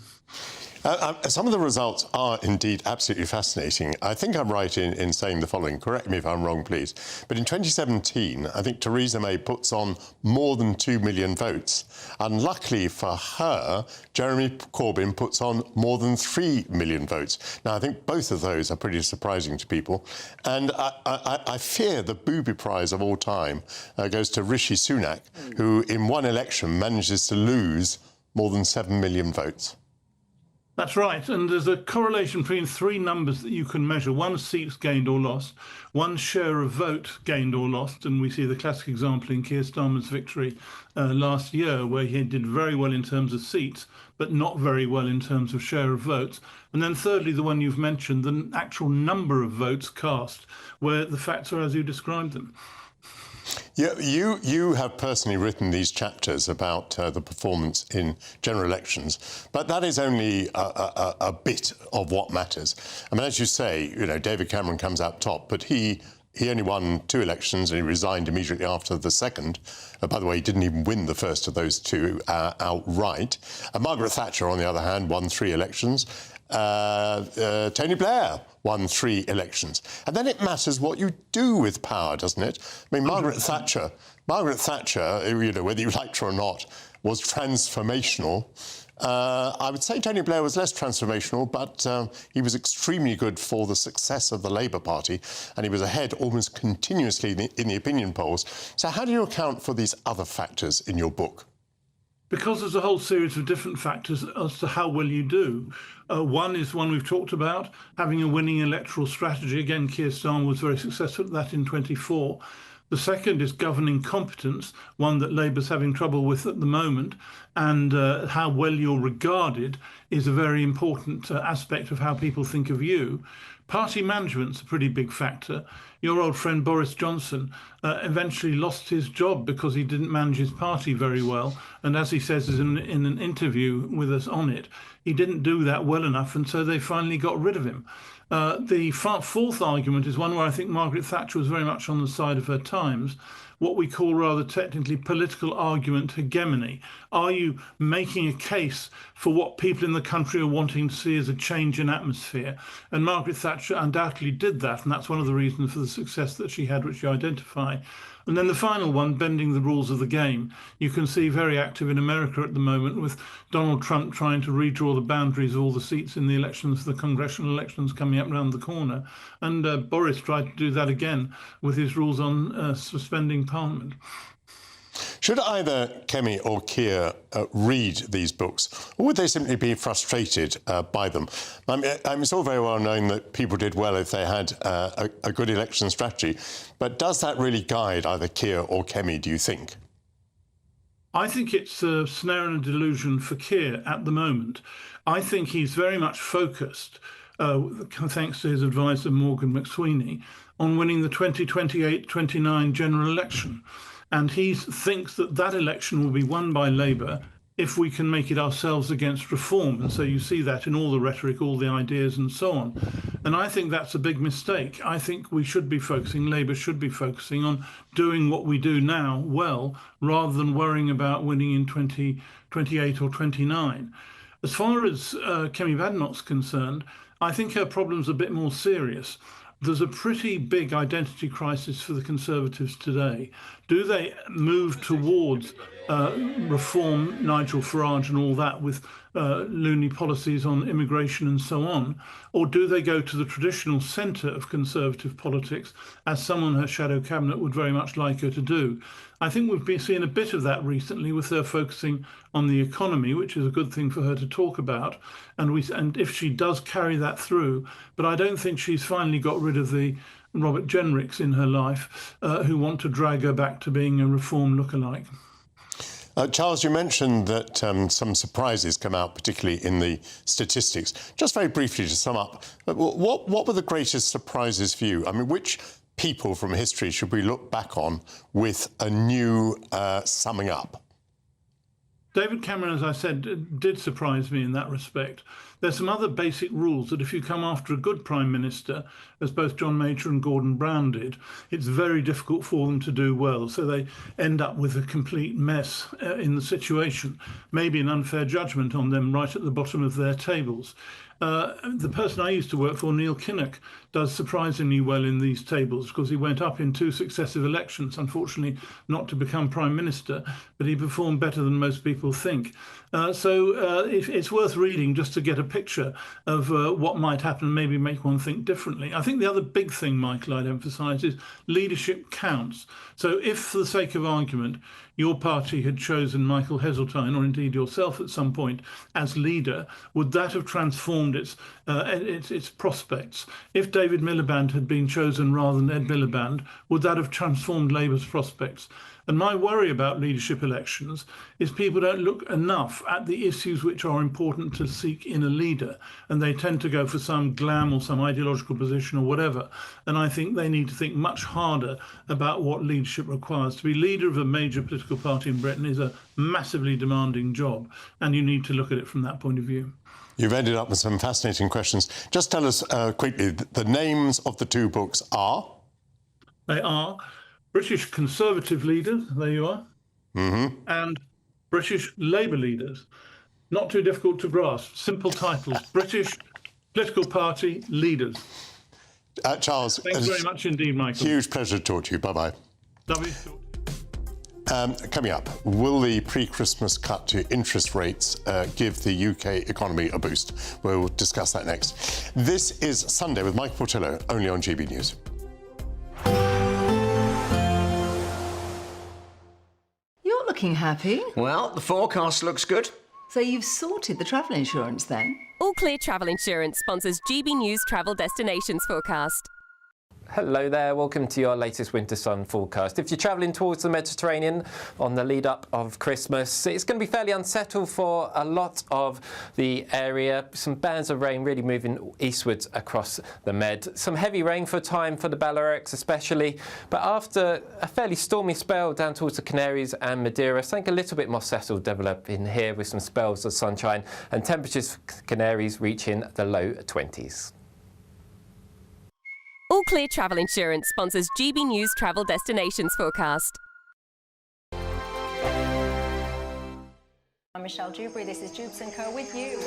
Some of the results are indeed absolutely fascinating. I think I'm right in saying the following. Correct me if I'm wrong, please. But in 2017, I think Theresa May puts on more than 2 million votes. Unluckily for her, Jeremy Corbyn puts on more than 3 million votes. Now, I think both of those are pretty surprising to people. And I fear the booby prize of all time goes to Rishi Sunak, who in one election manages to lose more than 7 million votes. That's right, and there's a correlation between three numbers that you can measure. One, seats gained or lost, one, share of vote gained or lost, and we see the classic example in Keir Starmer's victory last year, where he did very well in terms of seats, but not very well in terms of share of votes. And then thirdly, the one you've mentioned, the actual number of votes cast, where the facts are as you described them. Yeah, you have personally written these chapters about the performance in general elections, but that is only a bit of what matters. I mean, as you say, you know, David Cameron comes out top, but he only won 2 elections and he resigned immediately after the second. By the way, he didn't even win the first of those 2 outright. Margaret Thatcher, on the other hand, won 3 elections. Tony Blair won 3 elections. And then it matters what you do with power, doesn't it? I mean, Margaret Thatcher, you know, whether you liked her or not, was transformational. I would say Tony Blair was less transformational, but he was extremely good for the success of the Labour Party, and he was ahead almost continuously in the opinion polls. So how do you account for these other factors in your book? Because there's a whole series of different factors as to how well you do. One is one we've talked about, having a winning electoral strategy. Again, Keir Starmer was very successful at that in 24. The second is governing competence, one that Labour's having trouble with at the moment, and how well you're regarded is a very important aspect of how people think of you. Party management's a pretty big factor. Your old friend Boris Johnson eventually lost his job because he didn't manage his party very well. And as he says in an interview with us on it, he didn't do that well enough, and so they finally got rid of him. The fourth argument is one where I think Margaret Thatcher was very much on the side of her times, what we call rather technically political argument hegemony. Are you making a case for what people in the country are wanting to see as a change in atmosphere? And Margaret Thatcher undoubtedly did that, and that's one of the reasons for the success that she had, which you identify. And then the final one, bending the rules of the game. You can see very active in America at the moment with Donald Trump trying to redraw the boundaries of all the seats in the elections, the congressional elections coming up around the corner. And Boris tried to do that again with his rules on suspending Parliament. Should either Kemi or Keir read these books, or would they simply be frustrated by them? It's all very well known that people did well if they had a good election strategy, but does that really guide either Keir or Kemi, do you think? I think it's a snare and a delusion for Keir at the moment. I think he's very much focused, thanks to his advisor Morgan McSweeney, on winning the 2028-29 general election. And he thinks that that election will be won by Labour if we can make it ourselves against reform. And so you see that in all the rhetoric, all the ideas and so on. And I think that's a big mistake. I think we should be focusing, Labour should be focusing on doing what we do now well, rather than worrying about winning in 2028 or 29. As far as Kemi Badenoch's concerned, I think her problem's a bit more serious. There's a pretty big identity crisis for the Conservatives today. Do they move towards reform, Nigel Farage and all that, with loony policies on immigration and so on? Or do they go to the traditional centre of Conservative politics, as someone her shadow cabinet would very much like her to do? I think we've been seeing a bit of that recently with her focusing on the economy, which is a good thing for her to talk about. And if she does carry that through, but I don't think she's finally got rid of the Robert Jenricks in her life who want to drag her back to being a reform lookalike. Charles, you mentioned that some surprises come out, particularly in the statistics. Just very briefly to sum up, what were the greatest surprises for you? I mean, which people from history should we look back on with a new summing up? David Cameron, as I said, did surprise me in that respect. There's some other basic rules that if you come after a good Prime Minister, as both John Major and Gordon Brown did, it's very difficult for them to do well. So they end up with a complete mess in the situation, maybe an unfair judgment on them right at the bottom of their tables. The person I used to work for, Neil Kinnock, does surprisingly well in these tables because he went up in 2 successive elections, unfortunately not to become Prime Minister, but he performed better than most people think. It's worth reading just to get a picture of what might happen and maybe make one think differently. I think the other big thing, Michael, I'd emphasise is leadership counts. So if, for the sake of argument, your party had chosen Michael Heseltine, or indeed yourself at some point, as leader, would that have transformed its prospects? If David Miliband had been chosen rather than Ed Miliband, would that have transformed Labour's prospects? And my worry about leadership elections is people don't look enough at the issues which are important to seek in a leader, and they tend to go for some glam or some ideological position or whatever. And I think they need to think much harder about what leadership requires. To be leader of a major political party in Britain is a massively demanding job, and you need to look at it from that point of view. You've ended up with some fascinating questions. Just tell us quickly, the names of the 2 books are? They are British Conservative Leaders, there you are, and British Labour Leaders. Not too difficult to grasp, simple titles, British Political Party Leaders. Charles, thanks very much indeed, Michael. Huge pleasure to talk to you. Bye-bye. Lovely to talk. Coming up, will the pre-Christmas cut to interest rates give the UK economy a boost? We'll discuss that next. This is Sunday with Michael Portillo, only on GB News. You're looking happy. Well, the forecast looks good. So you've sorted the travel insurance then? All Clear Travel Insurance sponsors GB News Travel Destinations Forecast. Hello there, welcome to your latest winter sun forecast. If you're travelling towards the Mediterranean on the lead up of Christmas, it's going to be fairly unsettled for a lot of the area. Some bands of rain really moving eastwards across the Med. Some heavy rain for a time for the Balearics especially, but after a fairly stormy spell down towards the Canaries and Madeira, something a little bit more settled developing here with some spells of sunshine and temperatures for Canaries reaching the low 20s. All Clear Travel Insurance sponsors GB News Travel Destinations Forecast. I'm Michelle Dewberry, this is Jubes & Co with you.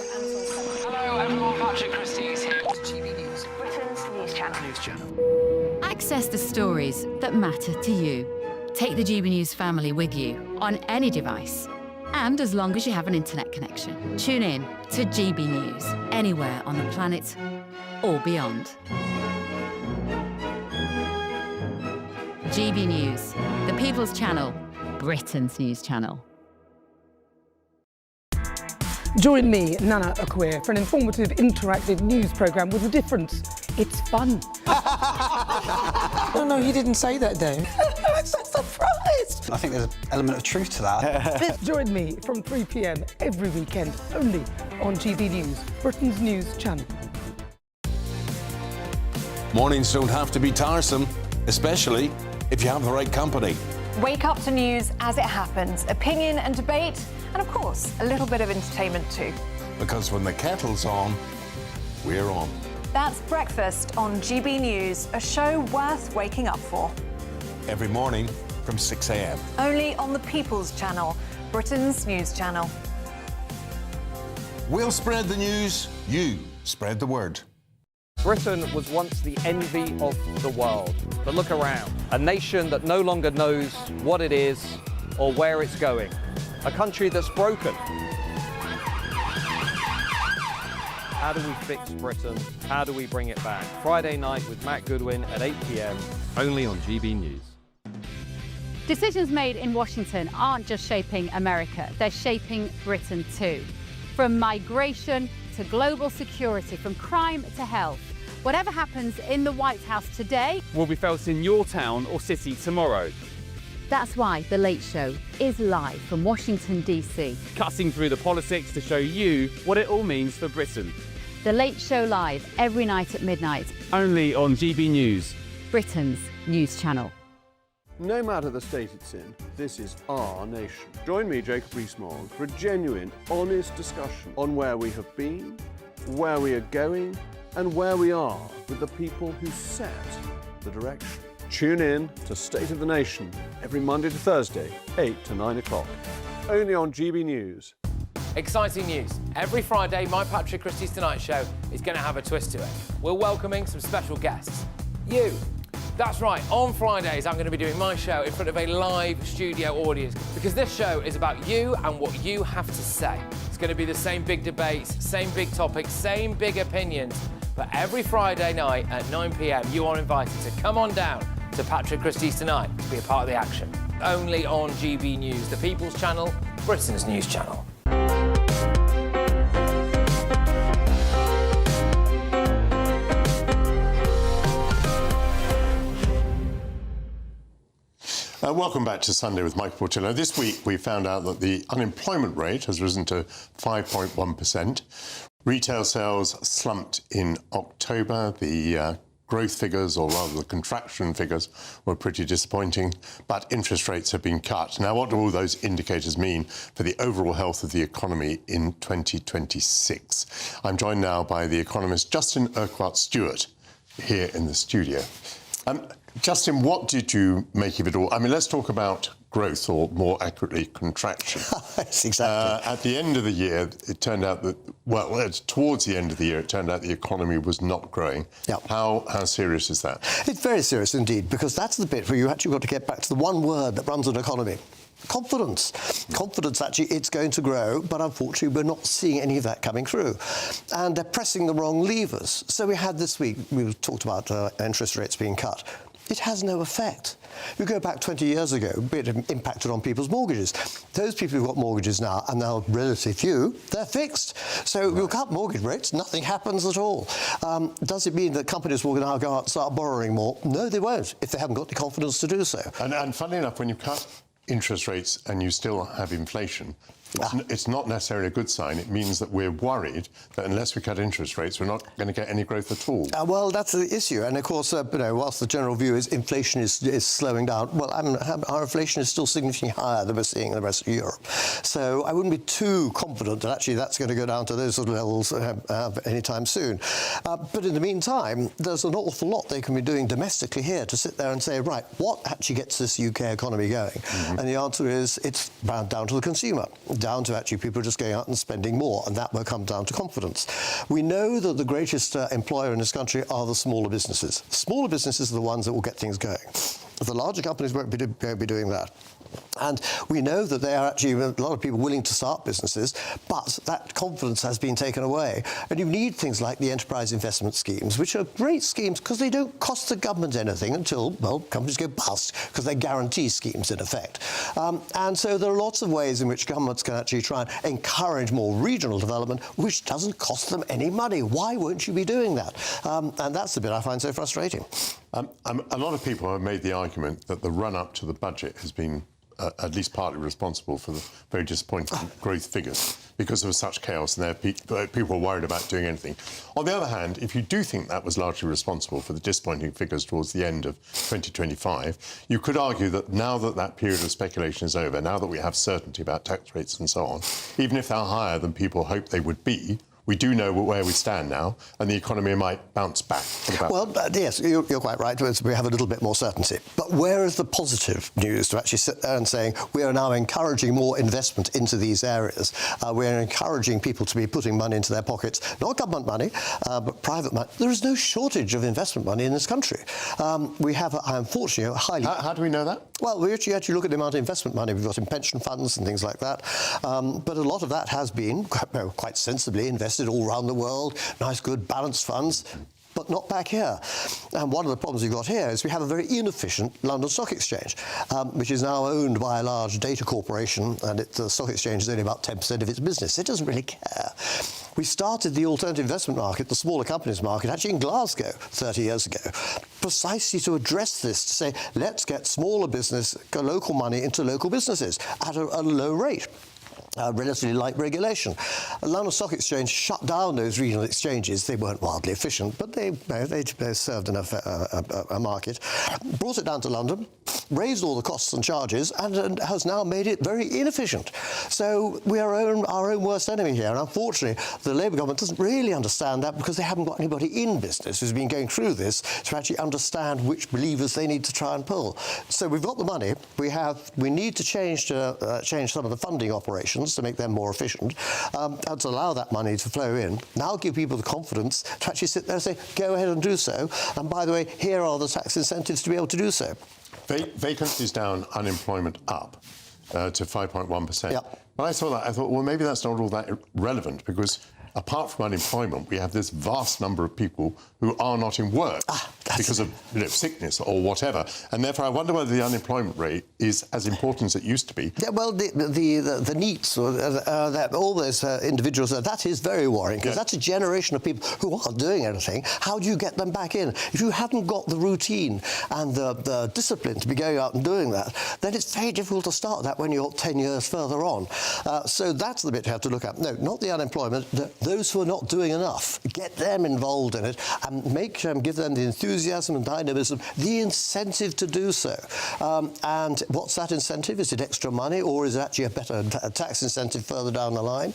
Hello everyone, Patrick Christie's here. GB News, Britain's news channel. Access the stories that matter to you. Take the GB News family with you on any device. And as long as you have an internet connection, tune in to GB News anywhere on the planet or beyond. GB News, the People's Channel, Britain's news channel. Join me, Nana Akwe, for an informative, interactive news programme with a difference. It's fun. No, he didn't say that, Dave. I'm so surprised. I think there's an element of truth to that. Join me from 3 p.m. every weekend, only on GB News, Britain's news channel. Mornings don't have to be tiresome, especially if you have the right company. Wake up to news as it happens, opinion and debate, and of course, a little bit of entertainment too. Because when the kettle's on, we're on. That's Breakfast on GB News, a show worth waking up for. Every morning from 6 a.m. Only on the People's Channel, Britain's news channel. We'll spread the news, you spread the word. Britain was once the envy of the world. But look around. A nation that no longer knows what it is or where it's going. A country that's broken. How do we fix Britain? How do we bring it back? Friday night with Matt Goodwin at 8 p.m. only on GB News. Decisions made in Washington aren't just shaping America, they're shaping Britain too. From migration to global security, from crime to health. Whatever happens in the White House today will be felt in your town or city tomorrow. That's why The Late Show is live from Washington, D.C. Cutting through the politics to show you what it all means for Britain. The Late Show live every night at midnight. Only on GB News, Britain's news channel. No matter the state it's in, this is our nation. Join me, Jacob Rees-Mogg, for a genuine, honest discussion on where we have been where we are going and where we are with the people who set the direction. Tune in to State of the Nation every Monday to Thursday, 8 to 9 o'clock, only on GB News. Exciting news. Every Friday, my Patrick Christie's Tonight Show is going to have a twist to it. We're welcoming some special guests. You. That's right, on Fridays I'm going to be doing my show in front of a live studio audience because this show is about you and what you have to say. It's going to be the same big debates, same big topics, same big opinions. But every Friday night at 9 p.m, you are invited to come on down to Patrick Christie's Tonight to be a part of the action. Only on GB News, the People's Channel, Britain's news channel. Welcome back to Sunday with Michael Portillo. This week we found out that the unemployment rate has risen to 5.1%. Retail sales slumped in October. The growth figures, or rather the contraction figures, were pretty disappointing, but interest rates have been cut. Now, what do all those indicators mean for the overall health of the economy in 2026? I'm joined now by the economist Justin Urquhart-Stewart here in the studio. Justin, what did you make of it all? I mean, let's talk about growth, or more accurately, contraction. Yes, exactly. At the end of the year, it turned out that, towards the end of the year, it turned out the economy was not growing. Yep. How serious is that? It's very serious indeed, because that's the bit where you actually got to get back to the one word that runs an economy. Confidence. Confidence, actually, it's going to grow, but unfortunately we're not seeing any of that coming through. And they're pressing the wrong levers. So we had this week, we talked about interest rates being cut. It has no effect. You go back 20 years ago, it impacted on people's mortgages. Those people who've got mortgages now, and now relatively few, they're fixed. So you cut mortgage rates, nothing happens at all. Does it mean that companies will now go out and start borrowing more? No, they won't, if they haven't got the confidence to do so. And funnily enough, when you cut interest rates and you still have inflation, it's not necessarily a good sign. It means that we're worried that unless we cut interest rates, we're not going to get any growth at all. Well, that's the issue. And of course, whilst the general view is inflation is slowing down, well, our inflation is still significantly higher than we're seeing in the rest of Europe. So I wouldn't be too confident that actually that's going to go down to those sort of levels anytime soon. But in the meantime, there's an awful lot they can be doing domestically here to sit there and say, right, what actually gets this UK economy going? Mm-hmm. And the answer is it's down to the consumer, down to actually people just going out and spending more, and that will come down to confidence. We know that the greatest employer in this country are the smaller businesses. Smaller businesses are the ones that will get things going. The larger companies won't be doing that. And we know that there are actually a lot of people willing to start businesses, but that confidence has been taken away. And you need things like the enterprise investment schemes, which are great schemes because they don't cost the government anything until, well, companies go bust, because they're guarantee schemes in effect. And so there are lots of ways in which governments can actually try and encourage more regional development, which doesn't cost them any money. Why won't you be doing that? And that's the bit I find so frustrating. A lot of people have made the argument that the run-up to the budget has been at least partly responsible for the very disappointing growth figures, because there was such chaos and people were worried about doing anything. On the other hand, if you do think that was largely responsible for the disappointing figures towards the end of 2025, you could argue that now that that period of speculation is over, now that we have certainty about tax rates and so on, even if they're higher than people hoped they would be, we do know where we stand now, and the economy might bounce back. Well, yes, you're quite right. We have a little bit more certainty. But where is the positive news to actually sit there and saying we are now encouraging more investment into these areas? We're encouraging people to be putting money into their pockets, not government money, but private money. There is no shortage of investment money in this country. We have, unfortunately, a highly... How do we know that? Well, we actually look at the amount of investment money we've got in pension funds and things like that. But a lot of that has been quite sensibly invested all around the world, nice, good, balanced funds, but not back here. And one of the problems we've got here is we have a very inefficient London Stock Exchange, which is now owned by a large data corporation, and the stock exchange is only about 10% of its business. It doesn't really care. We started the alternative investment market, the smaller companies market, actually in Glasgow 30 years ago, precisely to address this, to say, let's get smaller business, local money into local businesses at a low rate. relatively light regulation. The London Stock Exchange shut down those regional exchanges. They weren't wildly efficient, but they served enough a market. Brought it down to London, raised all the costs and charges, and has now made it very inefficient. So we are our own worst enemy here. And unfortunately, the Labour government doesn't really understand that because they haven't got anybody in business who's been going through this to actually understand which levers they need to try and pull. So we've got the money. We need to change some of the funding operations to make them more efficient, and to allow that money to flow in. Now give people the confidence to actually sit there and say, go ahead and do so. And by the way, here are the tax incentives to be able to do so. Vacancies down, unemployment up to 5.1%. Yep. When I saw that, I thought, well, maybe that's not all that relevant, because apart from unemployment, we have this vast number of people who are not in work because of sickness or whatever, and therefore I wonder whether the unemployment rate is as important as it used to be. Yeah, well, the NEETs, all those individuals, that is very worrying, because that's a generation of people who aren't doing anything. How do you get them back in? If you haven't got the routine and the discipline to be going out and doing that, then it's very difficult to start that when you're 10 years further on. So that's the bit you have to look at. No, not the unemployment, those who are not doing enough. Get them involved in it and give them the enthusiasm and dynamism, the incentive to do so. And what's that incentive? Is it extra money, or is it actually a better tax incentive further down the line?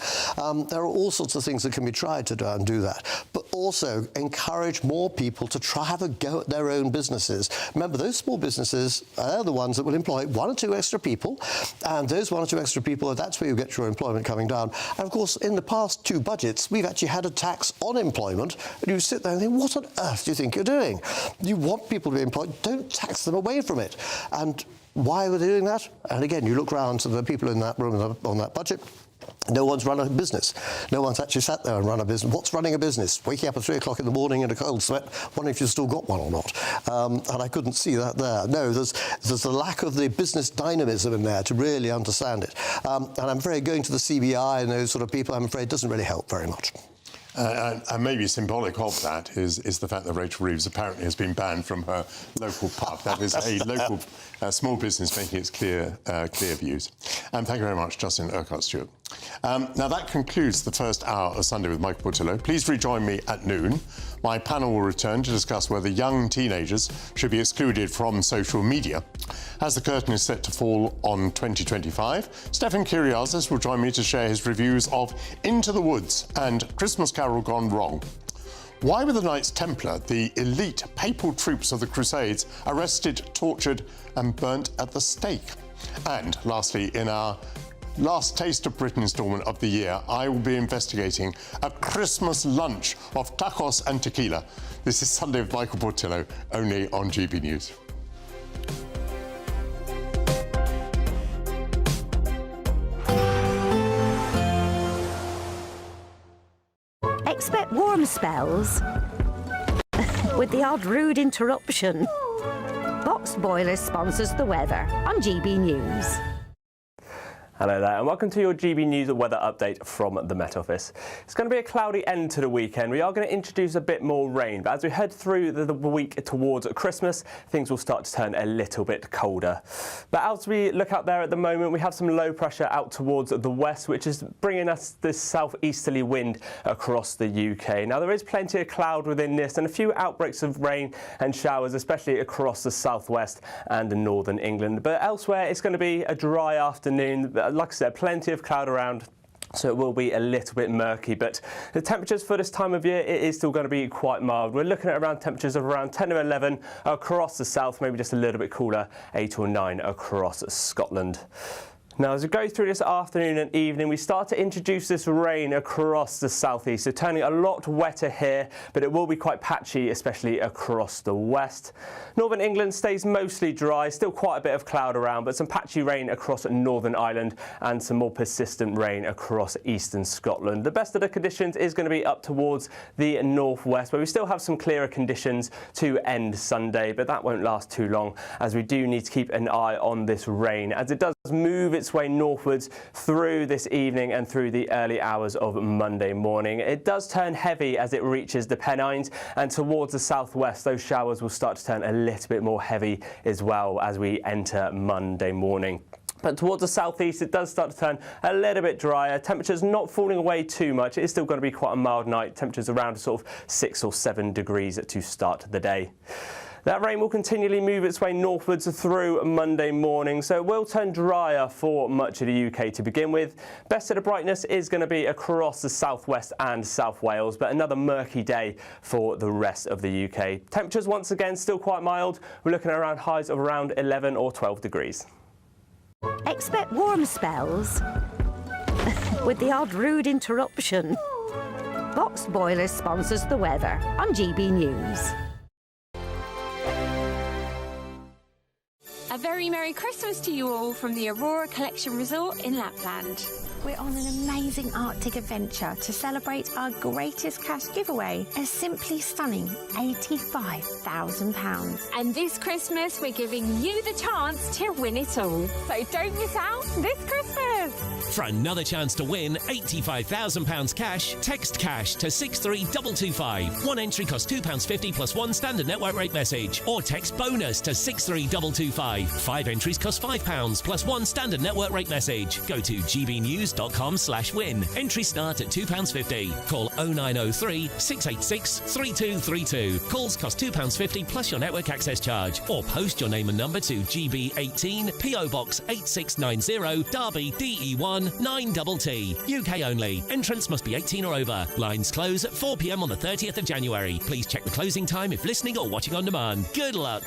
There are all sorts of things that can be tried to do that. But also encourage more people to have a go at their own businesses. Remember, those small businesses are the ones that will employ 1 or 2 extra people, and those 1 or 2 extra people, that's where you get your employment coming down. And of course, in the past 2 budgets, we've actually had a tax on employment, and you sit there and think, what on earth do you think you're doing? You want people to be employed, don't tax them away from it. And why were they doing that? And again, you look around to the people in that room on that budget, no one's run a business. No one's actually sat there and run a business. What's running a business? Waking up at 3 o'clock in the morning in a cold sweat, wondering if you've still got one or not. And I couldn't see that there. No, there's a lack of the business dynamism in there to really understand it. And I'm afraid going to the CBI and those sort of people, I'm afraid, doesn't really help very much. And maybe symbolic of that is the fact that Rachel Reeves apparently has been banned from her local pub. That is a local small business making its clear views. And thank you very much, Justin Urquhart-Stewart. Now that concludes the first hour of Sunday with Michael Portillo. Please rejoin me at noon. My panel will return to discuss whether young teenagers should be excluded from social media. As the curtain is set to fall on 2025, Stefan Kyriazis will join me to share his reviews of Into the Woods and Christmas Carol Gone Wrong. Why were the Knights Templar, the elite papal troops of the Crusades, arrested, tortured and burnt at the stake? And lastly, in our last Taste of Britain instalment of the year, I will be investigating a Christmas lunch of tacos and tequila. This is Sunday with Michael Portillo, only on GB News. Expect warm spells with the odd rude interruption. Box Boiler sponsors the weather on GB News. Hello there and welcome to your GB News weather update from the Met Office. It's going to be a cloudy end to the weekend. We are going to introduce a bit more rain, but as we head through the week towards Christmas, things will start to turn a little bit colder. But as we look out there at the moment, we have some low pressure out towards the west, which is bringing us this southeasterly wind across the UK. Now there is plenty of cloud within this and a few outbreaks of rain and showers, especially across the southwest and northern England. But elsewhere, it's going to be a dry afternoon. Like I said, plenty of cloud around, so it will be a little bit murky, but the temperatures for this time of year, it is still going to be quite mild. We're looking at around temperatures of around 10 or 11 across the south, maybe just a little bit cooler, 8 or 9 across Scotland. Now, as we go through this afternoon and evening, we start to introduce this rain across the southeast, so turning a lot wetter here, but it will be quite patchy, especially across the west. Northern England stays mostly dry, still quite a bit of cloud around, but some patchy rain across Northern Ireland and some more persistent rain across eastern Scotland. The best of the conditions is going to be up towards the northwest, where we still have some clearer conditions to end Sunday, but that won't last too long, as we do need to keep an eye on this rain, as it does move its way northwards through this evening and through the early hours of Monday morning. It does turn heavy as it reaches the Pennines, and towards the southwest those showers will start to turn a little bit more heavy as well as we enter Monday morning. But towards the southeast, it does start to turn a little bit drier. Temperatures not falling away too much. It is still going to be quite a mild night. Temperatures around sort of 6 or 7 degrees to start the day. That rain will continually move its way northwards through Monday morning, so it will turn drier for much of the UK to begin with. Best of the brightness is going to be across the southwest and South Wales, but another murky day for the rest of the UK. Temperatures once again still quite mild. We're looking at around highs of around 11 or 12 degrees. Expect warm spells with the odd rude interruption. Box Boilers sponsors the weather on GB News. A very Merry Christmas to you all from the Aurora Collection Resort in Lapland. We're on an amazing Arctic adventure to celebrate our greatest cash giveaway, a simply stunning £85,000. And this Christmas, we're giving you the chance to win it all. So don't miss out this Christmas. For another chance to win £85,000 cash, text cash to 63225. One entry costs £2.50 plus one standard network rate message. Or text bonus to 63225. 5 entries cost £5 plus one standard network rate message. Go to gbnews.com/win. Entries start at £2.50. Call 0903 686 3232. Calls cost £2.50 plus your network access charge. Or post your name and number to GB18 PO Box 8690 Derby DE1 9TT. UK only. Entrance must be 18 or over. Lines close at 4 p.m. on the 30th of January. Please check the closing time if listening or watching on demand. Good luck.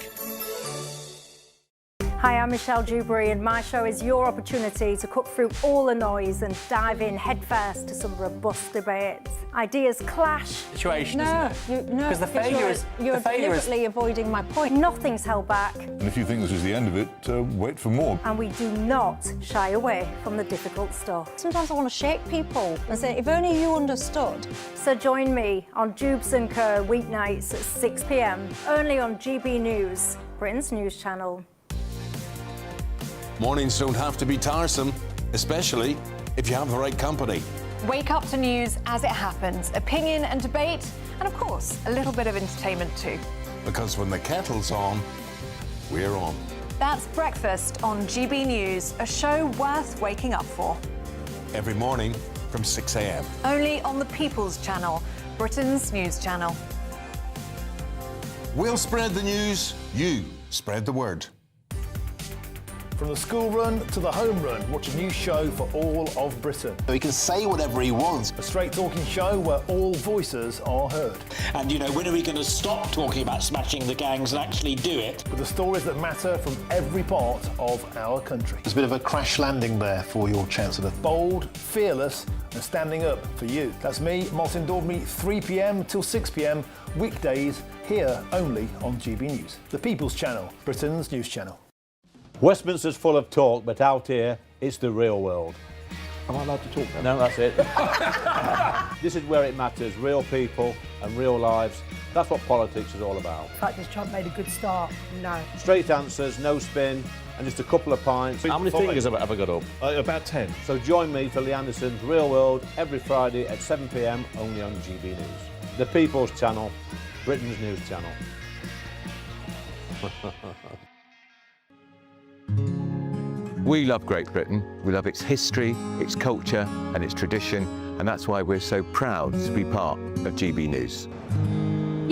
Hi, I'm Michelle Dewberry, and my show is your opportunity to cut through all the noise and dive in headfirst to some robust debates. Ideas clash. Situation, no, isn't it? Because the failure is you're deliberately avoiding my point. Nothing's held back. And if you think this is the end of it, wait for more. And we do not shy away from the difficult stuff. Sometimes I want to shake people and say, if only you understood. So join me on Jubes and Kerr weeknights at 6 p.m. only on GB News, Britain's news channel. Mornings don't have to be tiresome, especially if you have the right company. Wake up to news as it happens, opinion and debate, and of course, a little bit of entertainment too. Because when the kettle's on, we're on. That's Breakfast on GB News, a show worth waking up for. Every morning from 6 a.m. Only on the People's Channel, Britain's news channel. We'll spread the news, you spread the word. From the school run to the home run, watch a new show for all of Britain. He can say whatever he wants. A straight-talking show where all voices are heard. And, you know, when are we going to stop talking about smashing the gangs and actually do it? With the stories that matter from every part of our country. There's a bit of a crash landing there for your Chancellor. Bold, fearless and standing up for you. That's me, Martin Daubney, 3 p.m. till 6 p.m, weekdays, here only on GB News. The People's Channel, Britain's news channel. Westminster's full of talk, but out here, it's the real world. Am I allowed to talk now? No, that's it. This is where it matters, real people and real lives. That's what politics is all about. The fact has Trump made a good start? No. Straight answers, no spin, and just a couple of pints. How many fingers have I got up? About 10. So join me for Lee Anderson's Real World every Friday at 7 p.m, only on GB News. The People's Channel, Britain's news channel. We love Great Britain. We love its history, its culture and its tradition, and that's why we're so proud to be part of GB News.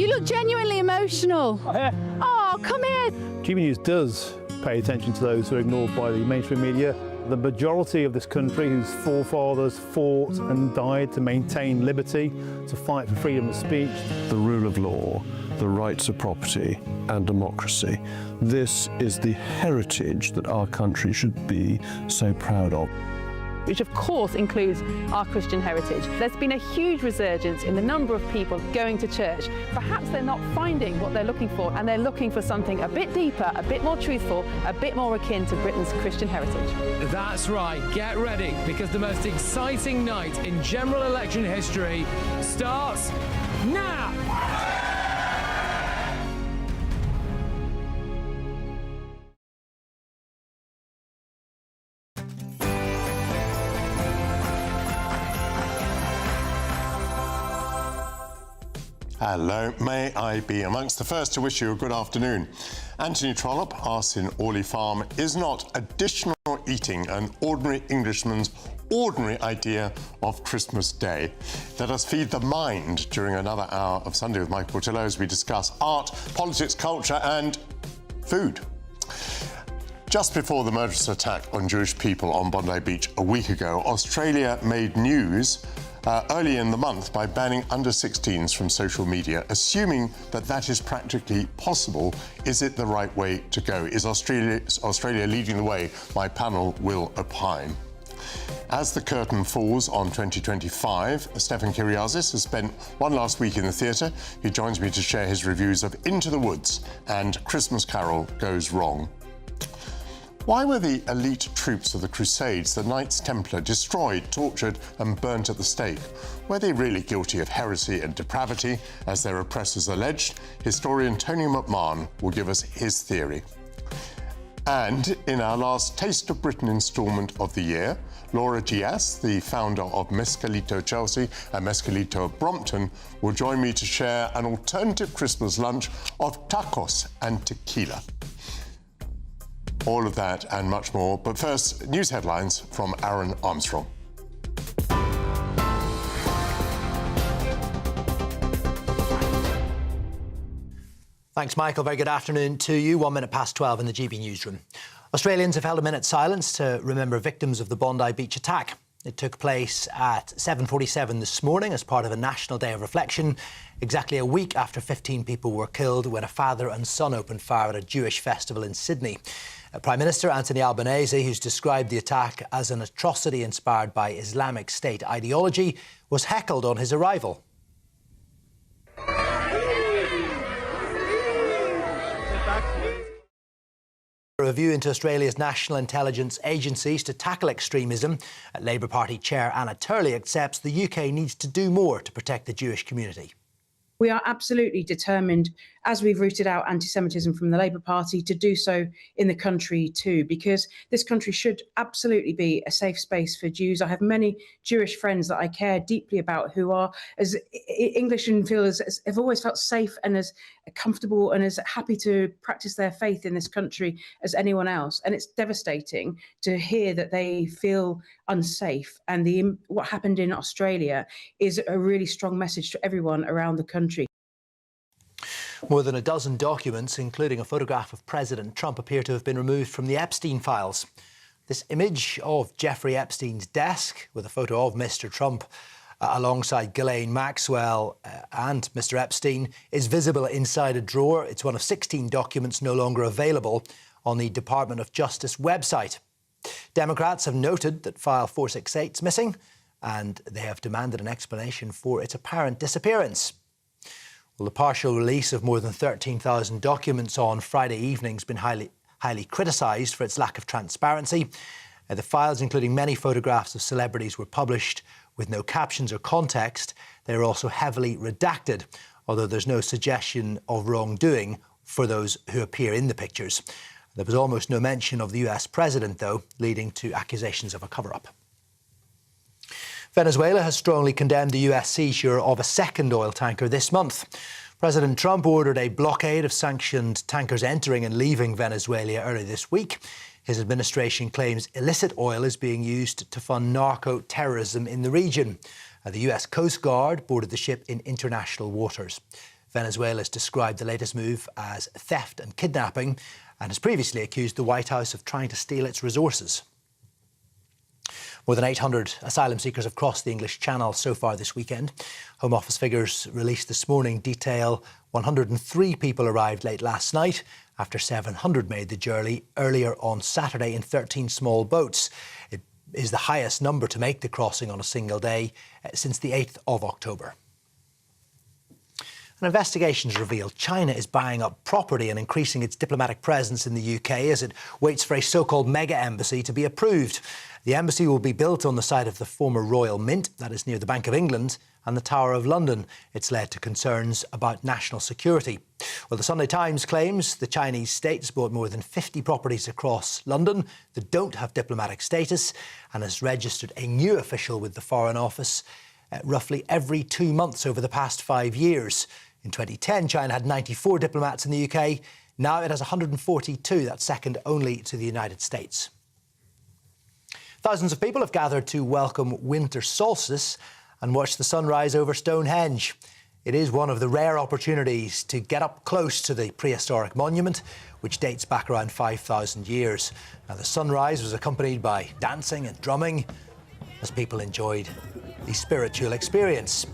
You look genuinely emotional. Oh, come here. GB News does pay attention to those who are ignored by the mainstream media. The majority of this country whose forefathers fought and died to maintain liberty, to fight for freedom of speech. The rule of law, the rights of property and democracy. This is the heritage that our country should be so proud of. Which of course includes our Christian heritage. There's been a huge resurgence in the number of people going to church. Perhaps they're not finding what they're looking for, and they're looking for something a bit deeper, a bit more truthful, a bit more akin to Britain's Christian heritage. That's right, get ready, because the most exciting night in general election history starts now! Hello, may I be amongst the first to wish you a good afternoon. Anthony Trollope asks in Orley Farm, is not additional not eating an ordinary Englishman's ordinary idea of Christmas Day. Let us feed the mind during another hour of Sunday with Michael Portillo as we discuss art, politics, culture and food. Just before the murderous attack on Jewish people on Bondi Beach a week ago, Australia made news early in the month by banning under-16s from social media. Assuming that that is practically possible, is it the right way to go? Is Australia leading the way? My panel will opine. As the curtain falls on 2025, Stefan Kyriazis has spent one last week in the theatre. He joins me to share his reviews of Into the Woods and Christmas Carol Goes Wrong. Why were the elite troops of the Crusades, the Knights Templar, destroyed, tortured and burnt at the stake? Were they really guilty of heresy and depravity, as their oppressors alleged? Historian Tony McMahon will give us his theory. And in our last Taste of Britain instalment of the year, Laura Diaz, the founder of Mescalito Chelsea and Mescalito Brompton, will join me to share an alternative Christmas lunch of tacos and tequila. All of that and much more. But first, news headlines from Aaron Armstrong. Thanks, Michael. Very good afternoon to you. 1 minute past 12 in the GB newsroom. Australians have held a minute's silence to remember victims of the Bondi Beach attack. It took place at 7:47 this morning as part of a national day of reflection, exactly a week after 15 people were killed when a father and son opened fire at a Jewish festival in Sydney. Prime Minister Anthony Albanese, who's described the attack as an atrocity inspired by Islamic State ideology, was heckled on his arrival. A review into Australia's national intelligence agencies to tackle extremism. Labour Party Chair Anna Turley accepts the UK needs to do more to protect the Jewish community. We are absolutely determined, as we've rooted out anti-Semitism from the Labour Party, to do so in the country too, because this country should absolutely be a safe space for Jews. I have many Jewish friends that I care deeply about who are as English and have always felt safe and as comfortable and as happy to practice their faith in this country as anyone else. And it's devastating to hear that they feel unsafe. And what happened in Australia is a really strong message to everyone around the country. More than a dozen documents, including a photograph of President Trump, appear to have been removed from the Epstein files. This image of Jeffrey Epstein's desk with a photo of Mr. Trump alongside Ghislaine Maxwell and Mr. Epstein is visible inside a drawer. It's one of 16 documents no longer available on the Department of Justice website. Democrats have noted that file 468 is missing, and they have demanded an explanation for its apparent disappearance. Well, the partial release of more than 13,000 documents on Friday evening has been highly criticised for its lack of transparency. The files, including many photographs of celebrities, were published with no captions or context. They are also heavily redacted, although there's no suggestion of wrongdoing for those who appear in the pictures. There was almost no mention of the US president, though, leading to accusations of a cover-up. Venezuela has strongly condemned the US seizure of a second oil tanker this month. President Trump ordered a blockade of sanctioned tankers entering and leaving Venezuela earlier this week. His administration claims illicit oil is being used to fund narco-terrorism in the region. The US Coast Guard boarded the ship in international waters. Venezuela has described the latest move as theft and kidnapping and has previously accused the White House of trying to steal its resources. More than 800 asylum seekers have crossed the English Channel so far this weekend. Home Office figures released this morning detail 103 people arrived late last night after 700 made the journey earlier on Saturday in 13 small boats. It is the highest number to make the crossing on a single day since the 8th of October. And investigations reveal China is buying up property and increasing its diplomatic presence in the UK as it waits for a so-called mega embassy to be approved. The embassy will be built on the site of the former Royal Mint, that is near the Bank of England, and the Tower of London. It's led to concerns about national security. Well, the Sunday Times claims the Chinese state has bought more than 50 properties across London that don't have diplomatic status and has registered a new official with the Foreign Office roughly every 2 months over the past 5 years. In 2010, China had 94 diplomats in the UK. Now it has 142, that's second only to the United States. Thousands of people have gathered to welcome winter solstice and watch the sunrise over Stonehenge. It is one of the rare opportunities to get up close to the prehistoric monument, which dates back around 5,000 years. Now, the sunrise was accompanied by dancing and drumming as people enjoyed the spiritual experience.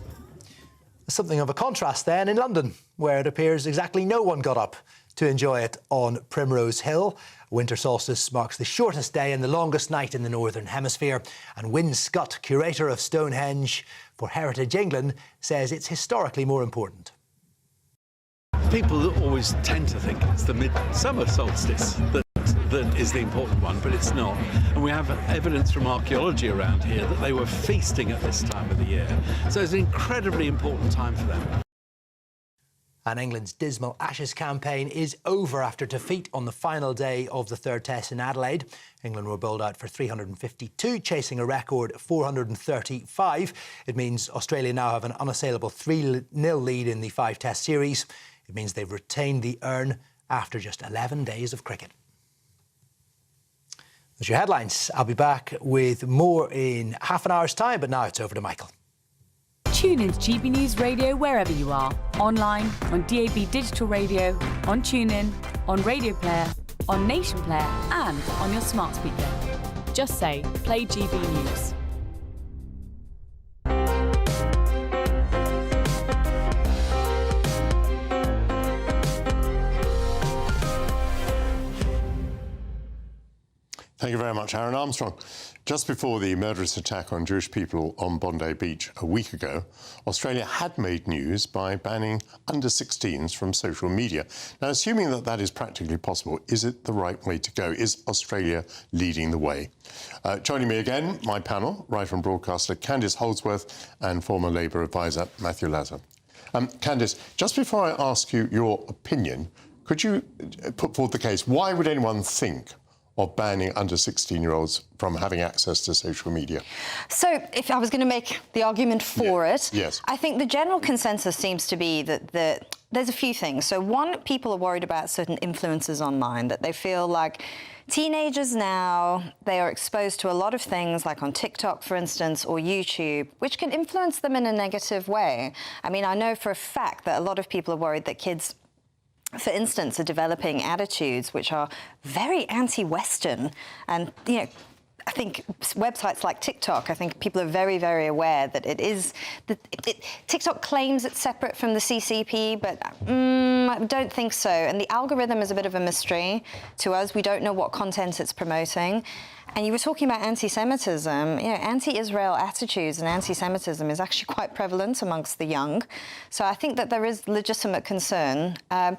There's something of a contrast then in London, where it appears exactly no one got up to enjoy it on Primrose Hill. Winter solstice marks the shortest day and the longest night in the Northern Hemisphere. And Wyn Scott, curator of Stonehenge for Heritage England, says it's historically more important. People always tend to think it's the midsummer solstice that is the important one, but it's not. And we have evidence from archaeology around here that they were feasting at this time of the year. So it's an incredibly important time for them. And England's dismal Ashes campaign is over after defeat on the final day of the third test in Adelaide. England were bowled out for 352, chasing a record 435. It means Australia now have an unassailable 3-0 lead in the 5-test series. It means they've retained the urn after just 11 days of cricket. Those are your headlines. I'll be back with more in half an hour's time, but now it's over to Michael. Tune in to GB News Radio wherever you are. Online, on DAB digital radio, on TuneIn, on Radio Player, on Nation Player and on your smart speaker. Just say, play GB News. Thank you very much, Aaron Armstrong. Just before the murderous attack on Jewish people on Bondi Beach a week ago, Australia had made news by banning under-16s from social media. Now, assuming that that is practically possible, is it the right way to go? Is Australia leading the way? Joining me again, my panel, writer and broadcaster Candice Holdsworth and former Labour advisor Matthew Lazar. Candice, just before I ask you your opinion, could you put forward the case? Why would anyone think of banning under 16-year-olds from having access to social media? So if I was going to make the argument for it, yes. I think the general consensus seems to be that there's a few things. So one, people are worried about certain influences online, that they feel like teenagers now, they are exposed to a lot of things, like on TikTok, for instance, or YouTube, which can influence them in a negative way. I mean, I know for a fact that a lot of people are worried that kids, for instance, are developing attitudes which are very anti-Western. And, you know, I think websites like TikTok, I think people are very, very aware that it is... TikTok claims it's separate from the CCP, but I don't think so. And the algorithm is a bit of a mystery to us. We don't know what content it's promoting. And you were talking about anti-Semitism. You know, anti-Israel attitudes and anti-Semitism is actually quite prevalent amongst the young. So I think that there is legitimate concern. From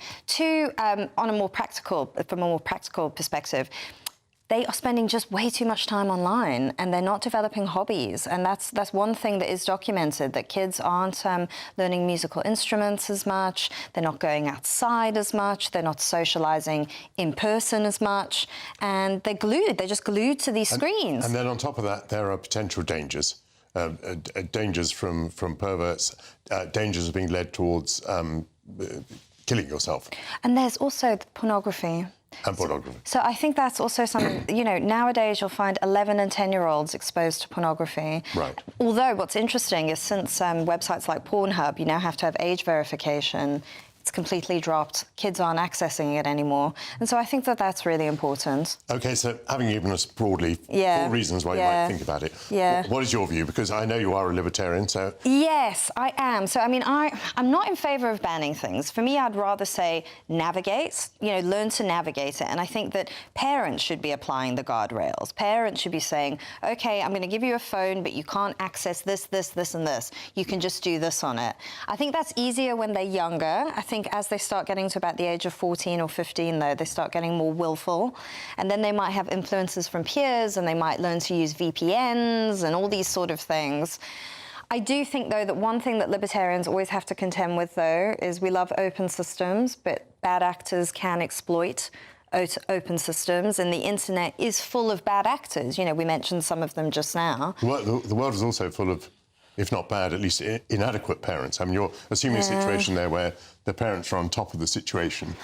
a more practical perspective, they are spending just way too much time online and they're not developing hobbies. And that's one thing that is documented, that kids aren't learning musical instruments as much, they're not going outside as much, they're not socializing in person as much, and they're just glued to these screens. And then on top of that, there are potential dangers. Dangers from perverts, dangers of being led towards killing yourself. And there's also the pornography. And pornography. So I think that's also something, you know, nowadays you'll find 11 and 10-year-olds exposed to pornography. Right. Although what's interesting is since websites like Pornhub, you now have to have age verification. It's completely dropped. Kids aren't accessing it anymore. And so I think that that's really important. OK, so having given us broadly 4 reasons why you might think about it, what is your view? Because I know you are a libertarian, so... Yes, I am. So, I mean, I'm not in favour of banning things. For me, I'd rather say navigate, you know, learn to navigate it. And I think that parents should be applying the guardrails. Parents should be saying, OK, I'm going to give you a phone, but you can't access this, this, this and this. You can just do this on it. I think that's easier when they're younger. I think as they start getting to about the age of 14 or 15, though, they start getting more willful. And then they might have influences from peers and they might learn to use VPNs and all these sort of things. I do think, though, that one thing that libertarians always have to contend with, though, is we love open systems, but bad actors can exploit open systems, and the internet is full of bad actors. You know, we mentioned some of them just now. The world is also full of, if not bad, at least inadequate parents. I mean, you're assuming a situation there where the parents are on top of the situation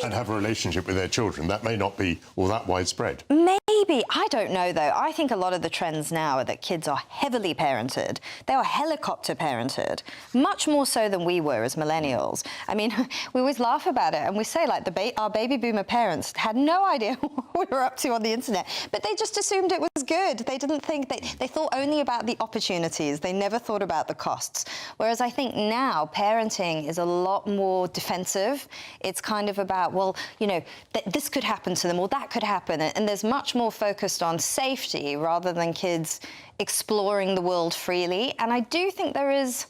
and have a relationship with their children. That may not be all that widespread. Maybe, maybe, I don't know though. I think a lot of the trends now are that kids are heavily parented. They are helicopter parented, much more so than we were as millennials. I mean, we always laugh about it and we say like our baby boomer parents had no idea what we were up to on the internet, but they just assumed it was good. They didn't think, they thought only about the opportunities. They never thought about the costs. Whereas I think now parenting is a lot more defensive. It's kind of about, well, you know, this could happen to them or that could happen. And there's much more focused on safety rather than kids exploring the world freely. And I do think there is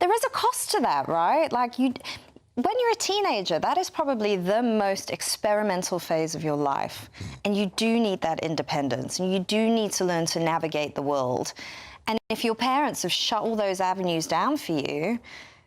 a cost to that, right? Like when you're a teenager, that is probably the most experimental phase of your life. And you do need that independence and you do need to learn to navigate the world. And if your parents have shut all those avenues down for you,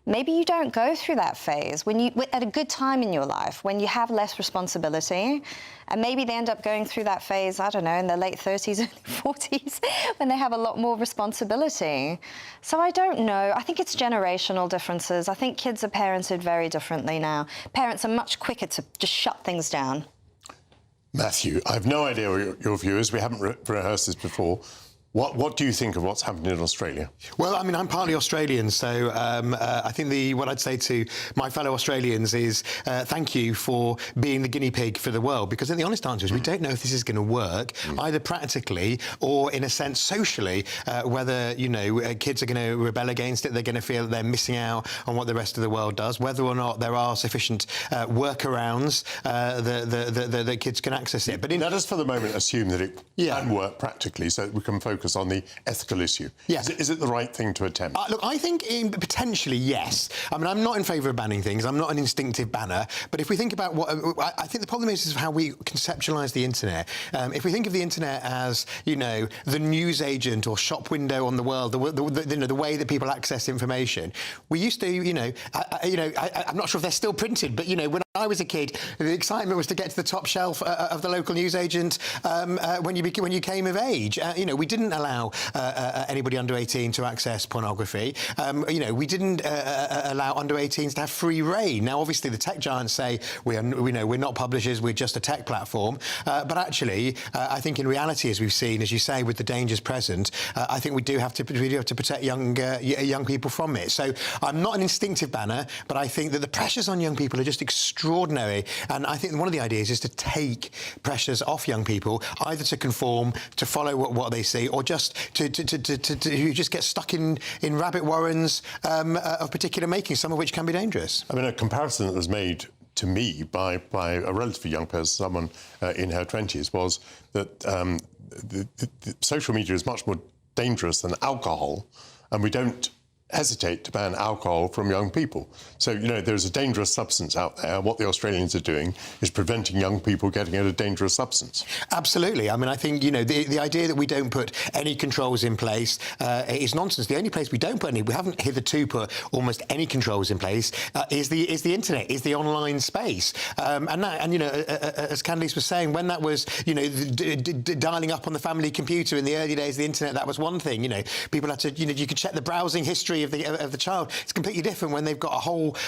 maybe you don't go through that phase at a good time in your life, when you have less responsibility, and maybe they end up going through that phase, I don't know, in their late 30s, early 40s, when they have a lot more responsibility. So I don't know. I think it's generational differences. I think kids are parented very differently now. Parents are much quicker to just shut things down. Matthew, I have no idea what your view is. We haven't rehearsed this before. What do you think of what's happened in Australia? Well, I mean, I'm partly Australian, so I think what I'd say to my fellow Australians is thank you for being the guinea pig for the world, because the honest answer is we don't know if this is going to work, either practically or, in a sense, socially, whether, you know, kids are going to rebel against it, they're going to feel that they're missing out on what the rest of the world does, whether or not there are sufficient workarounds that kids can access it. But let us, for the moment, assume that it can work practically, so that we can focus on the ethical issue. Yes. Is it the right thing to attempt? Look, I think potentially, yes. I mean, I'm not in favour of banning things. I'm not an instinctive banner. But if we think about I think the problem is how we conceptualise the internet. If we think of the internet as, you know, the news agent or shop window on the world, the way that people access information, we used to, I'm not sure if they're still printed, but, you know, when I was a kid, the excitement was to get to the top shelf of the local newsagent when you came of age. We didn't allow anybody under 18 to access pornography. We didn't allow under 18s to have free reign. Now, obviously, the tech giants say we're not publishers, we're just a tech platform. But actually, I think in reality, as we've seen, as you say, with the dangers present, I think we do have to protect young people from it. So I'm not an instinctive banner, but I think that the pressures on young people are just extraordinary. And I think one of the ideas is to take pressures off young people, either to conform, to follow what they see, or just to just get stuck in rabbit warrens of particular making, some of which can be dangerous. I mean, a comparison that was made to me by a relatively young person, someone in her 20s, was that the social media is much more dangerous than alcohol, and we don't hesitate to ban alcohol from young people. So, you know, there's a dangerous substance out there. What the Australians are doing is preventing young people getting at a dangerous substance. Absolutely. I mean, I think, you know, the idea that we don't put any controls in place is nonsense. The only place we haven't hitherto put almost any controls in place is the internet, is the online space. And you know, as Candice was saying, when that was, you know, dialing up on the family computer in the early days of the internet, that was one thing. You know, people had to, you know, you could check the browsing history of the child. It's completely different when they've got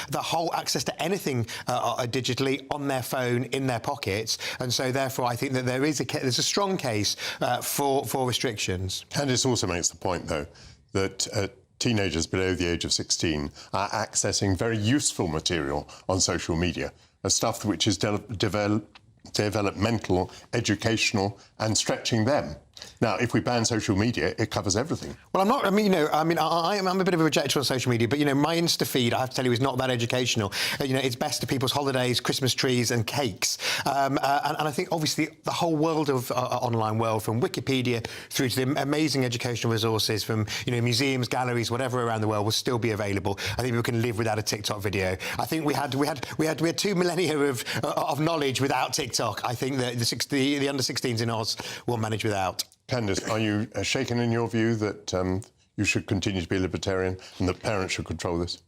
the whole access to anything digitally on their phone, in their pockets. And so therefore I think that there's a strong case for restrictions. Candice also makes the point, though, that teenagers below the age of 16 are accessing very useful material on social media, stuff which is developmental, educational, and stretching them. Now, if we ban social media, it covers everything. Well, I'm a bit of a rejecter on social media, but, you know, my Insta feed, I have to tell you, is not that educational. You know, it's best to people's holidays, Christmas trees and cakes. And I think, obviously, the whole world of online world, from Wikipedia through to the amazing educational resources from, you know, museums, galleries, whatever around the world, will still be available. I think we can live without a TikTok video. I think we had 2 millennia of knowledge without TikTok. I think that the under 16s in Oz will manage without. Candice, are you shaken in your view that you should continue to be a libertarian and that parents should control this?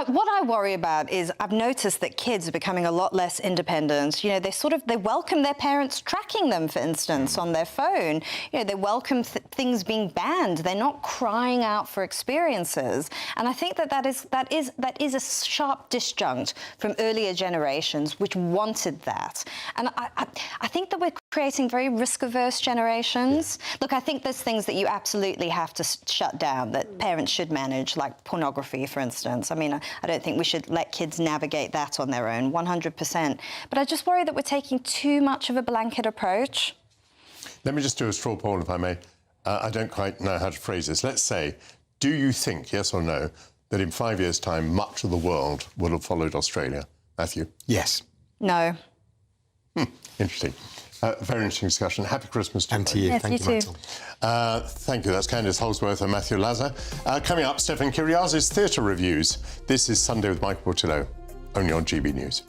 What I worry about is I've noticed that kids are becoming a lot less independent. You know, they welcome their parents tracking them, for instance, on their phone. You know, they welcome things being banned. They're not crying out for experiences. And I think that is a sharp disjunct from earlier generations which wanted that. And I think that we're creating very risk-averse generations. Look, I think there's things that you absolutely have to shut down, that parents should manage, like pornography, for instance. I mean, I don't think we should let kids navigate that on their own, 100%. But I just worry that we're taking too much of a blanket approach. Let me just do a straw poll, if I may. I don't quite know how to phrase this. Let's say, do you think, yes or no, that in 5 years' time, much of the world will have followed Australia? Matthew? Yes. No. Interesting. Very interesting discussion. Happy Christmas to you. And to you. Yes, Thank you you, too. Michael. Thank you. That's Candice Holsworth and Matthew Lazar. Coming up, Stefan Kyriazis' Theatre Reviews. This is Sunday with Michael Portillo, only on GB News.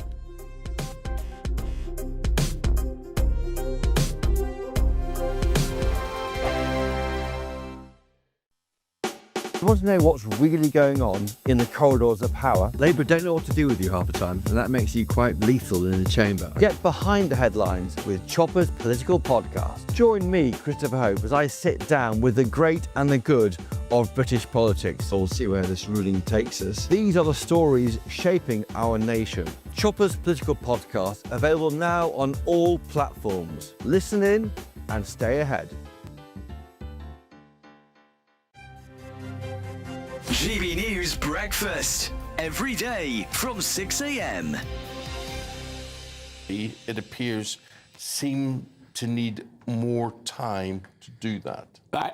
You want to know what's really going on in the corridors of power? Labour don't know what to do with you half the time, and that makes you quite lethal in the chamber. Get behind the headlines with Chopper's Political Podcast. Join me, Christopher Hope, as I sit down with the great and the good of British politics. We'll see where this ruling takes us. These are the stories shaping our nation. Chopper's Political Podcast, available now on all platforms. Listen in and stay ahead. GB News Breakfast, every day from 6 a.m. It appears seem to need more time to do that.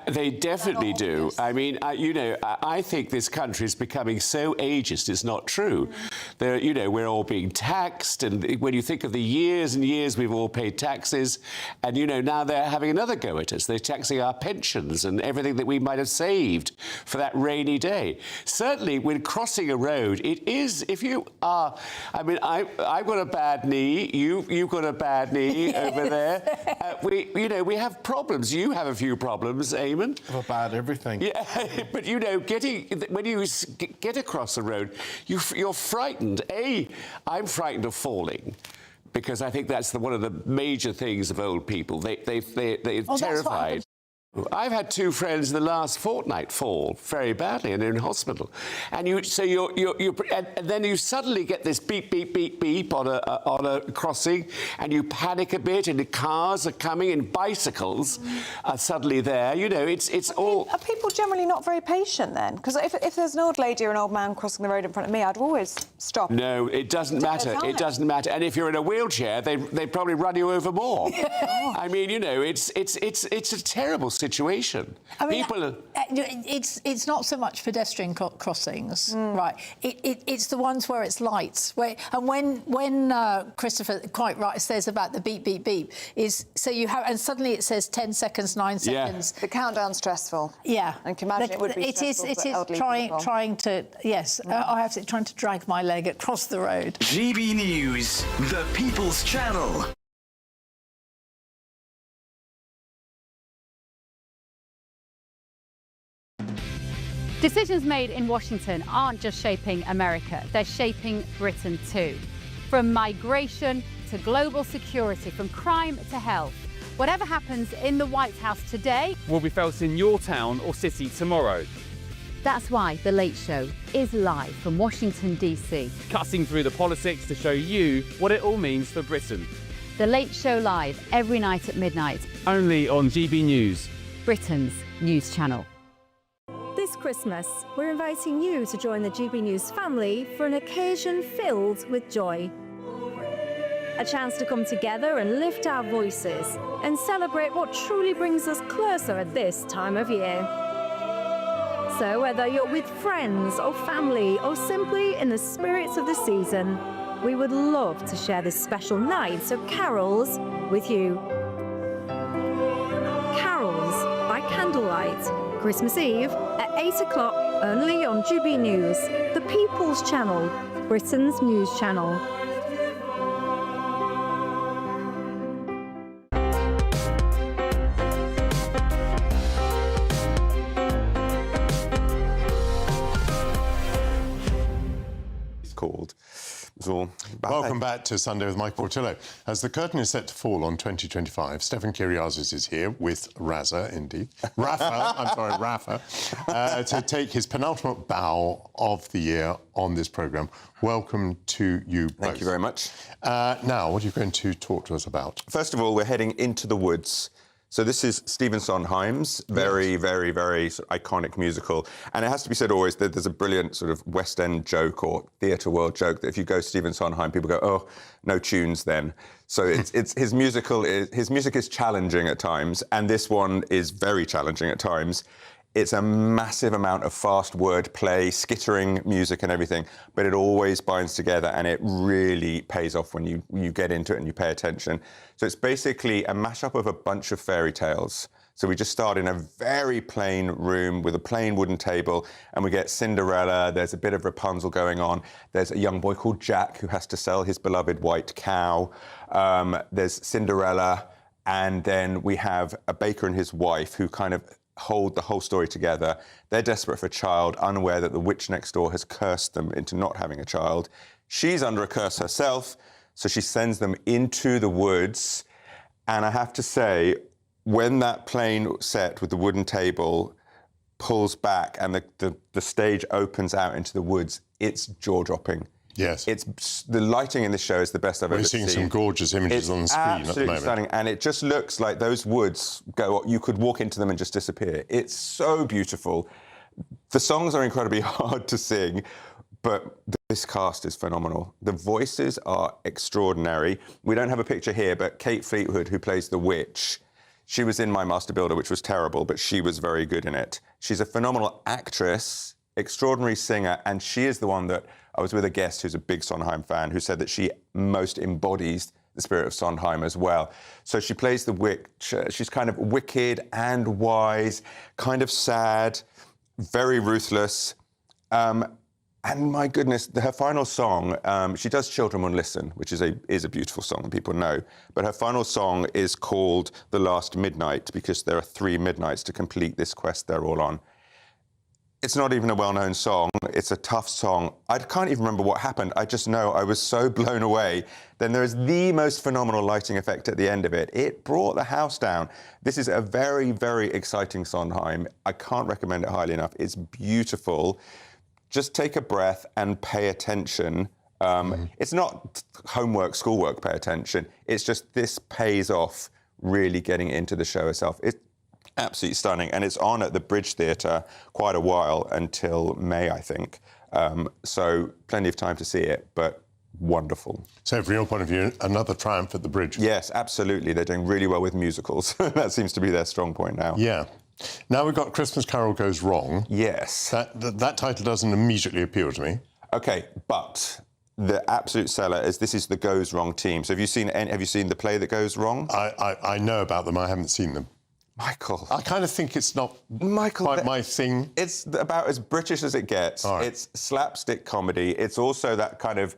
They definitely do. I mean, I think this country is becoming so ageist, it's not true. We're all being taxed, and when you think of the years and years we've all paid taxes, and, now they're having another go at us. They're taxing our pensions and everything that we might have saved for that rainy day. Certainly, when crossing a road, it is, if you are, I've got a bad knee, you've got a bad knee over there. We have problems. You have a few problems, Eamon. About everything. Yeah, but when you get across the road, you're frightened. I'm frightened of falling, because I think that's one of the major things of old people. They're terrified. I've had two friends in the last fortnight fall very badly and they're in hospital. And then you suddenly get this beep, beep, beep, beep on a crossing, and you panic a bit, and the cars are coming, and bicycles are suddenly there. It's all... Are people generally not very patient then? Because if there's an old lady or an old man crossing the road in front of me, I'd always stop. No, it doesn't matter. It doesn't matter. And if you're in a wheelchair, they'd probably run you over more. I mean, it's a terrible situation. I mean, it's not so much pedestrian crossings, right? It's the ones where it's lights. When Christopher quite right says about the beep beep beep is so you have, and suddenly it says 10 seconds, 9 seconds. The countdown's stressful. Yeah, and can imagine it would be stressful It for is elderly trying to I have to trying to drag my leg across the road. GB News, the People's Channel. Decisions made in Washington aren't just shaping America, they're shaping Britain too. From migration to global security, from crime to health. Whatever happens in the White House today will be felt in your town or city tomorrow. That's why The Late Show is live from Washington, D.C. Cutting through the politics to show you what it all means for Britain. The Late Show live every night at midnight. Only on GB News, Britain's news channel. This Christmas, we're inviting you to join the GB News family for an occasion filled with joy. A chance to come together and lift our voices and celebrate what truly brings us closer at this time of year. So whether you're with friends or family or simply in the spirits of the season, we would love to share this special night of carols with you. Carols by candlelight, Christmas Eve at 8 o'clock, only on GB News, the People's Channel, Britain's news channel. It's all bye. Welcome back to Sunday with Michael Portillo. As the curtain is set to fall on 2025, Stefan Kyriazis is here with Rafa, to take his penultimate bow of the year on this programme. Welcome to you both. Thank you very much. Now, what are you going to talk to us about? First of all, we're heading into the woods. So this is Stephen Sondheim's very, very, very sort of iconic musical. And it has to be said always that there's a brilliant sort of West End joke or theatre world joke that if you go Stephen Sondheim, people go, oh, no tunes then. So it's his music is challenging at times, and this one is very challenging at times. It's a massive amount of fast word play, skittering music and everything, but it always binds together and it really pays off when you get into it and you pay attention. So it's basically a mashup of a bunch of fairy tales. So we just start in a very plain room with a plain wooden table, and we get Cinderella, there's a bit of Rapunzel going on, there's a young boy called Jack who has to sell his beloved white cow, there's Cinderella, and then we have a baker and his wife who kind of hold the whole story together. They're desperate for a child, unaware that the witch next door has cursed them into not having a child. She's under a curse herself, so she sends them into the woods. And I have to say, when that plain set with the wooden table pulls back and the stage opens out into the woods, it's jaw-dropping. Yes. The lighting in this show is the best I've ever seen. We're seeing some gorgeous images on the screen at the moment. Absolutely stunning, and it just looks like those woods you could walk into them and just disappear. It's so beautiful. The songs are incredibly hard to sing, but this cast is phenomenal. The voices are extraordinary. We don't have a picture here, but Kate Fleetwood, who plays the witch, she was in My Master Builder, which was terrible, but she was very good in it. She's a phenomenal actress, extraordinary singer, and she is the one that I was with a guest who's a big Sondheim fan who said that she most embodies the spirit of Sondheim as well. So she plays the witch. She's kind of wicked and wise, kind of sad, very ruthless. And my goodness, her final song, she does Children Will Listen, which is a beautiful song, people know. But her final song is called The Last Midnight, because there are 3 midnights to complete this quest they're all on. It's not even a well-known song. It's a tough song. I can't even remember what happened. I just know I was so blown away. Then there is the most phenomenal lighting effect at the end of it. It brought the house down. This is a very, very exciting Sondheim. I can't recommend it highly enough. It's beautiful. Just take a breath and pay attention. It's not homework, schoolwork, pay attention. It's just this pays off really getting into the show itself. It's absolutely stunning, and it's on at the Bridge Theatre quite a while, until May, I think. So plenty of time to see it, but wonderful. So from your point of view, another triumph at the Bridge. Yes, absolutely. They're doing really well with musicals. That seems to be their strong point now. Yeah. Now we've got Christmas Carol Goes Wrong. Yes. That title doesn't immediately appeal to me. OK, but the absolute seller is this is the Goes Wrong team. So have you seen the play that Goes Wrong? I know about them. I haven't seen them. Michael. I kind of think it's not quite my thing. It's about as British as it gets. Right. It's slapstick comedy. It's also that kind of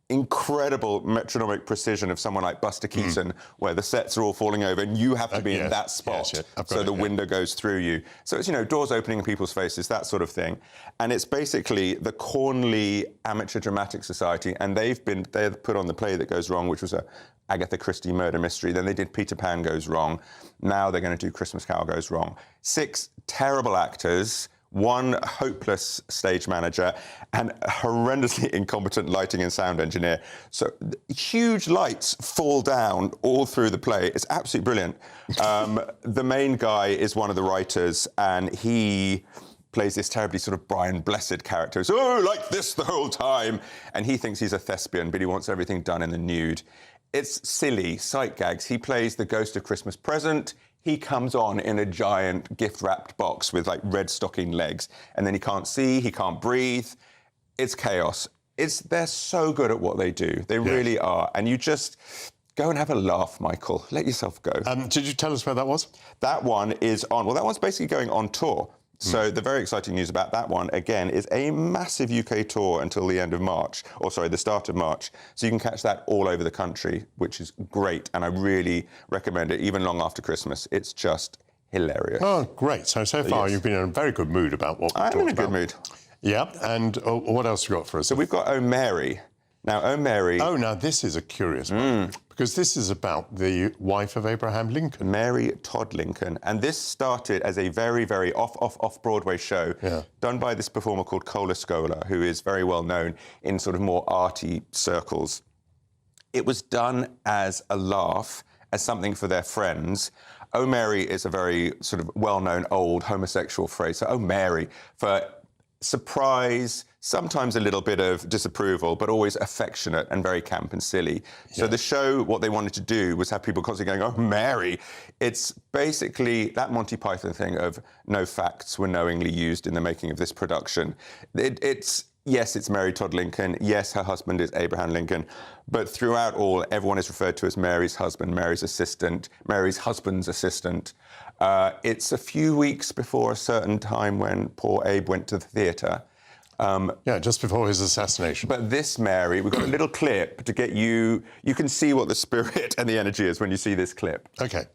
incredible metronomic precision of someone like Buster Keaton, where the sets are all falling over and you have to be in that spot, so the window goes through you. So it's, doors opening in people's faces, that sort of thing. And it's basically the Cornley Amateur Dramatic Society, and they've put on the play that Goes Wrong, which was a Agatha Christie murder mystery. Then they did Peter Pan Goes Wrong. Now they're going to do Christmas Carol Goes Wrong. 6 terrible actors, 1 hopeless stage manager, and a horrendously incompetent lighting and sound engineer. So huge lights fall down all through the play. It's absolutely brilliant. The main guy is one of the writers, and he plays this terribly sort of Brian Blessed character. So, like this the whole time. And he thinks he's a thespian, but he wants everything done in the nude. It's silly, sight gags. He plays the ghost of Christmas Present. He comes on in a giant gift-wrapped box with, like, red stocking legs. And then he can't see, he can't breathe. It's chaos. They're so good at what they do. They really are. And you just go and have a laugh, Michael. Let yourself go. Did you tell us where that was? That one is on... Well, that one's basically going on tour. So the very exciting news about that one, again, is a massive UK tour until the end of March, the start of March. So you can catch that all over the country, which is great. And I really recommend it, even long after Christmas. It's just hilarious. Oh, great. So far you've been in a very good mood about what we've talked about. I'm in a good mood. Yeah, and what else have you got for us? So we've got Oh Mary. Now, Oh Mary... Oh, now this is a curious one, because this is about the wife of Abraham Lincoln. Mary Todd Lincoln. And this started as a very, very off-Broadway show done by this performer called Cola Scola, who is very well known in sort of more arty circles. It was done as a laugh, as something for their friends. Oh Mary is a very sort of well-known old homosexual phrase. So Oh Mary, for surprise, sometimes a little bit of disapproval, but always affectionate and very camp and silly. So the show, what they wanted to do was have people constantly going, oh, Mary. It's basically that Monty Python thing of no facts were knowingly used in the making of this production. Yes, it's Mary Todd Lincoln. Yes, her husband is Abraham Lincoln. But throughout all, everyone is referred to as Mary's husband, Mary's assistant, Mary's husband's assistant. It's a few weeks before a certain time when poor Abe went to the theatre. Just before his assassination. But this Mary, we've got a little clip to get you... You can see what the spirit and the energy is when you see this clip. OK.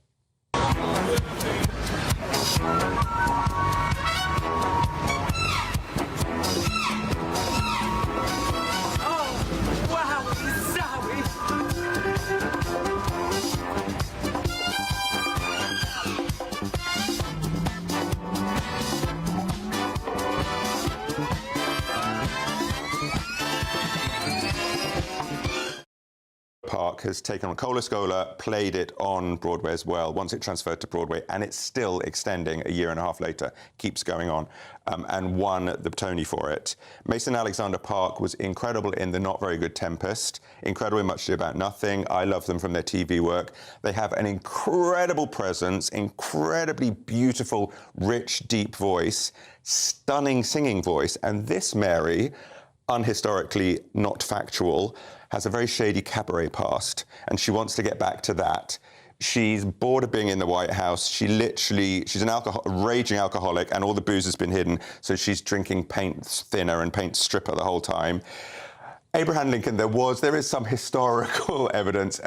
Park has taken on Cola Scola, played it on Broadway as well, once it transferred to Broadway, and it's still extending a year and a half later, keeps going on, and won the Tony for it. Mason Alexander Park was incredible in The Not Very Good Tempest, incredible in Much Ado About Nothing. I love them from their TV work. They have an incredible presence, incredibly beautiful, rich, deep voice, stunning singing voice, and this Mary, unhistorically not factual, has a very shady cabaret past, and she wants to get back to that. She's bored of being in the White House. She's an raging alcoholic, and all the booze has been hidden, so she's drinking paint thinner and paint stripper the whole time. Abraham Lincoln, there is some historical evidence,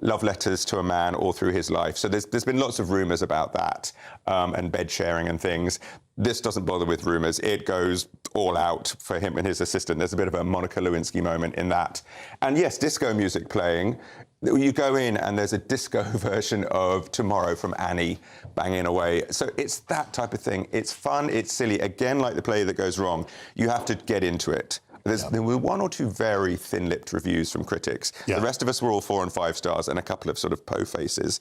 love letters to a man all through his life. So there's been lots of rumours about that, and bed sharing and things. This doesn't bother with rumours. It goes all out for him and his assistant. There's a bit of a Monica Lewinsky moment in that. And yes, disco music playing. You go in and there's a disco version of Tomorrow from Annie banging away. So it's that type of thing. It's fun, it's silly. Again, like the play that goes wrong, you have to get into it. There were one or two very thin-lipped reviews from critics. The rest of us were all 4 and 5 stars and a couple of sort of po faces.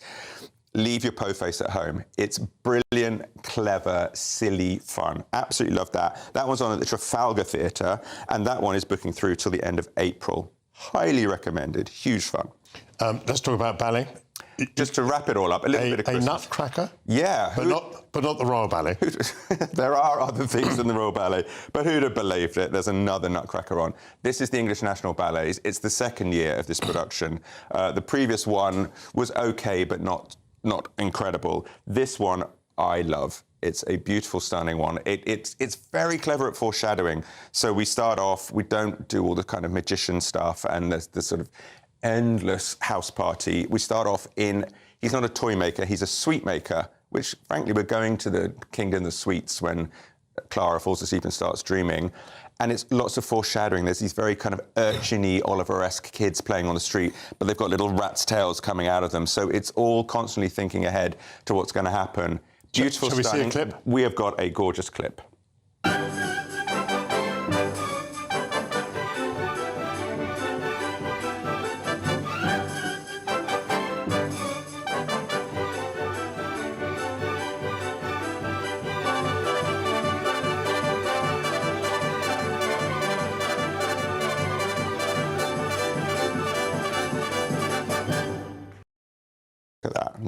Leave your po face at home. It's brilliant, clever, silly fun. Absolutely love that. That one's on at the Trafalgar Theatre, and that one is booking through till the end of April. Highly recommended. Huge fun. Let's talk about ballet. Just to wrap it all up, a little bit of Christmas. A Nutcracker? Yeah. But not the Royal Ballet. There are other things than the Royal Ballet, but who'd have believed it? There's another Nutcracker on. This is the English National Ballets. It's the second year of this production. The previous one was OK, but not incredible. This one I love. It's a beautiful, stunning one. It's very clever at foreshadowing. So we start off, we don't do all the kind of magician stuff and the sort of endless house party. We start off he's not a toy maker, he's a sweet maker, which, frankly, we're going to the Kingdom of Sweets when Clara falls asleep and starts dreaming. And it's lots of foreshadowing. There's these very kind of urchin-y, Oliver-esque kids playing on the street, but they've got little rat's tails coming out of them. So it's all constantly thinking ahead to what's going to happen. Beautiful, stunning. Shall we see a clip? We have got a gorgeous clip.